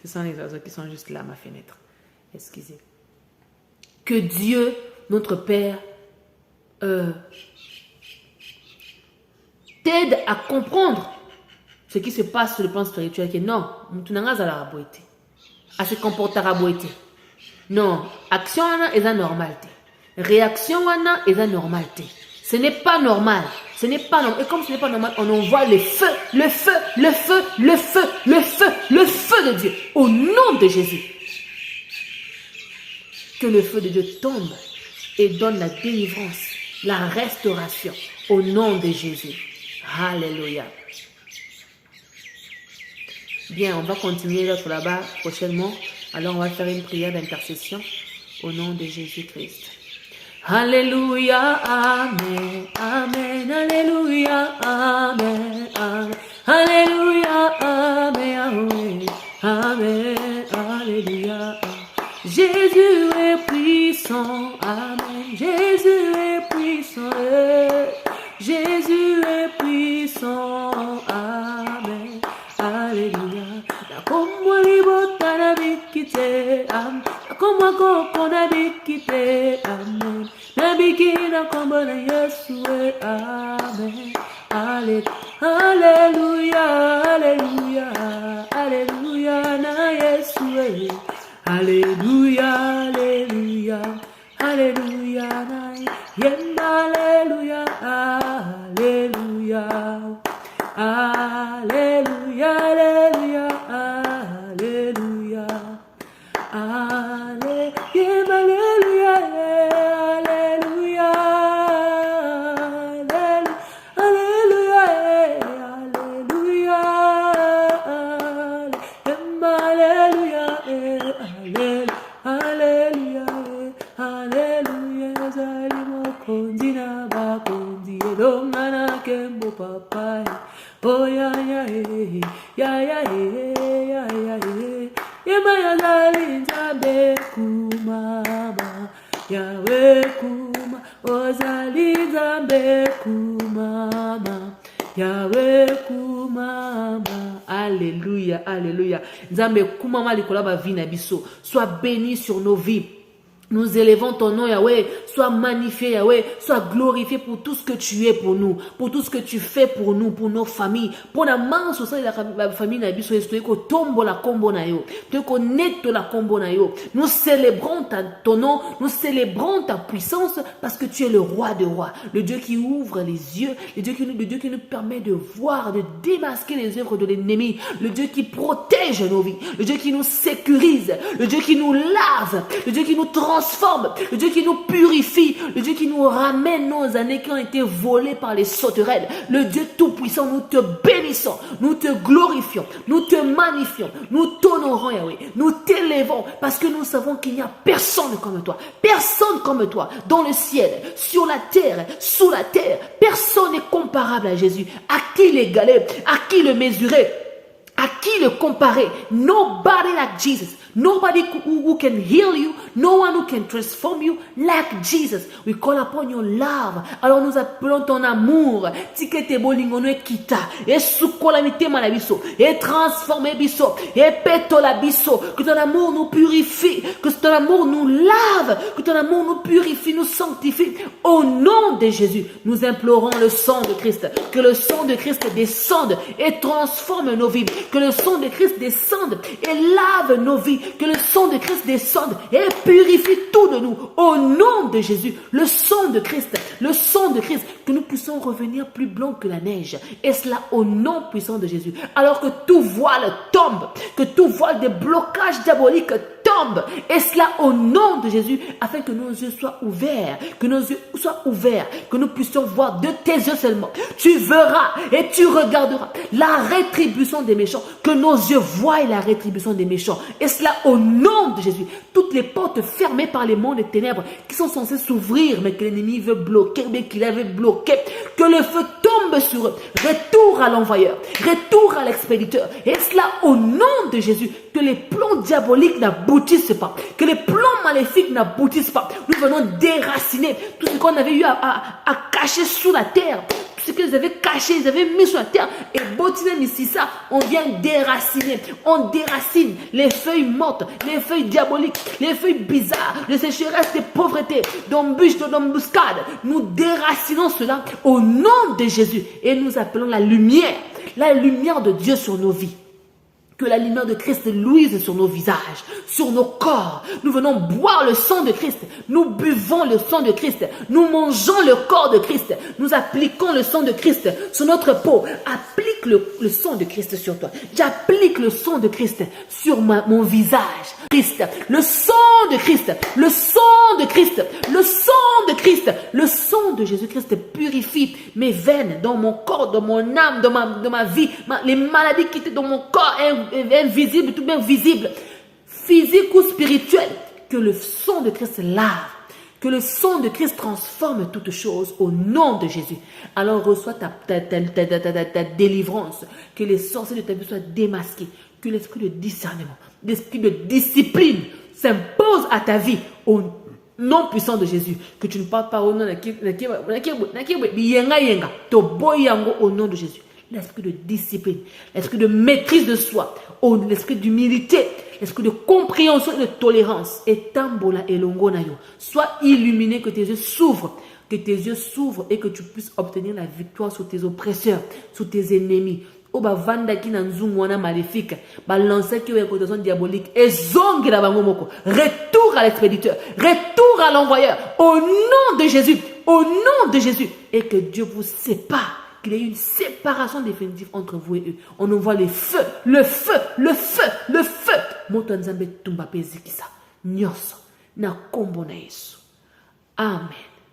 Ce sont les oiseaux qui sont juste là à ma fenêtre. Excusez. Que Dieu, notre Père, t'aide à comprendre ce qui se passe sur le plan spirituel. Que non, tu n'as pas à se comporter à boiter. Non, action est la normalité. Réaction est la normalité. Ce n'est pas normal. Ce n'est pas normal. Et comme ce n'est pas normal, on envoie le feu, le feu, le feu, le feu, le feu, le feu de Dieu. Au nom de Jésus. Que le feu de Dieu tombe et donne la délivrance, la restauration. Au nom de Jésus. Alléluia. Bien, on va continuer l'autre là-bas prochainement. Alors, on va faire une prière d'intercession au nom de Jésus-Christ. Alléluia, Amen, Amen, Alléluia, Amen, Amen, Alléluia, Amen, Amen, Amen, Alléluia. Jésus est puissant, Amen, Jésus est puissant, Jésus est puissant, Amen, Alléluia. La Koma koko na bikite, amen. Na bikina kombo na Yesu, amen. Alléluia, alléluia, alléluia na Yesu, alléluia, alléluia, alléluia na Yesu, alléluia, alléluia, alléluia, alléluia, alléluia, alléluia, alléluia, alléluia, alléluia, alléluia, zalimo kondina ba kondi dongana kembo papa. Oh ya ya ya ya ya ya ya zali nzambe kumama yawe kuma ozali nzambe kumama yawe kumama. Alléluia, alléluia. Nzambe kumama likola ba vie na biso. Sois béni sur nos vies. Nous élevons ton nom, Yahweh. Sois magnifié, Yahweh. Sois glorifié pour tout ce que tu es pour nous, pour tout ce que tu fais pour nous, pour nos familles. Pour la manche au sein de la famille, nous célébrons ton nom, nous célébrons ta puissance parce que tu es le roi de rois, le Dieu qui ouvre les yeux, le Dieu qui nous permet de voir, de démasquer les œuvres de l'ennemi, le Dieu qui protège nos vies, le Dieu qui nous sécurise, le Dieu qui nous lave, le Dieu qui nous transforme, le Dieu qui nous purifie, le Dieu qui nous ramène nos années qui ont été volées par les sauterelles, le Dieu tout-puissant. Nous te bénissons, nous te glorifions, nous te magnifions, nous t'honorons, Yahweh, nous t'élevons parce que nous savons qu'il n'y a personne comme toi dans le ciel, sur la terre, sous la terre. Personne n'est comparable à Jésus. À qui l'égaler, à qui le mesurer, à qui le comparer? Nobody like Jesus. Nobody who can heal you. No one who can transform you like Jesus. We call upon your love. Alors nous appelons ton amour. Tikete bolingono e kita. Et sukola mitema la biso. Et transforme biso. Et peto la biso. Que ton amour nous purifie. Que ton amour nous lave. Que ton amour nous purifie, nous sanctifie. Au nom de Jésus, nous implorons le sang de Christ. Que le sang de Christ descende et transforme nos vies. Que le sang de Christ descende et lave nos vies. Que le sang de Christ descende et purifie tout de nous. Au nom de Jésus, le sang de Christ, que nous puissions revenir plus blancs que la neige. Et cela au nom puissant de Jésus. Alors que tout voile tombe, que tout voile des blocages diaboliques tombe. Et cela au nom de Jésus, afin que nos yeux soient ouverts, que nous puissions voir de tes yeux seulement. Tu verras et tu regarderas la rétribution des méchants, que nos yeux voient la rétribution des méchants. Et cela au nom de Jésus. Toutes les portes fermées par les mondes des ténèbres qui sont censées s'ouvrir, mais que l'ennemi veut bloquer, mais qu'il avait bloqué, que le feu tombe sur eux. Retour à l'envoyeur, retour à l'expéditeur. Et cela au nom de Jésus. Que les plans diaboliques n'aboutissent pas, que les plans maléfiques n'aboutissent pas. Nous venons déraciner tout ce qu'on avait eu à cacher sous la terre, tout ce qu'ils avaient caché, ils avaient mis sur la terre. Et Botiné Mississa, on vient déraciner, on déracine les feuilles mortes, les feuilles diaboliques, les feuilles bizarres, les sécheresses, les pauvretés, d'embûches, d'embuscades. Nous déracinons cela au nom de Jésus et nous appelons la lumière de Dieu sur nos vies. Que la lumière de Christ luise sur nos visages, sur nos corps. Nous venons boire le sang de Christ. Nous buvons le sang de Christ. Nous mangeons le corps de Christ. Nous appliquons le sang de Christ sur notre peau. Applique le sang de Christ sur toi. J'applique le sang de Christ sur mon visage. Christ, le sang de Christ, le sang de Christ, le sang de Christ, le sang de Jésus-Christ purifie mes veines, dans mon corps, dans mon âme, dans ma vie, les maladies qui étaient dans mon corps, invisibles, tout bien visibles, physiques ou spirituelles. Que le sang de Christ lave, que le sang de Christ transforme toutes choses au nom de Jésus. Alors reçois ta délivrance, que les sorciers de ta vie soient démasqués, que l'esprit de discernement, l'esprit de discipline s'impose à ta vie au nom puissant de Jésus. Que tu ne parles pas au nom au nom de Jésus. L'esprit de discipline, l'esprit de maîtrise de soi, l'esprit d'humilité, esprit de compréhension et de tolérance. Et tambola et longonayo. Sois illuminé, que tes yeux s'ouvrent. Que tes yeux s'ouvrent et que tu puisses obtenir la victoire sur tes oppresseurs, sur tes ennemis. O ba vanda ki na nzungu wana maléfique, ba lancer ki o cotation diabolique, et zongi la bango moko. Retour à l'expéditeur, retour à l'envoyeur, au nom de Jésus, au nom de Jésus. Et que Dieu vous sépare, qu'il y ait une séparation définitive entre vous et eux. On envoie le feu, le feu, le feu, le feu. Moto nzambe tumba pezikisa. Nyoso, na kombo na Yesu. Amen.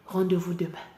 Rendez-vous demain.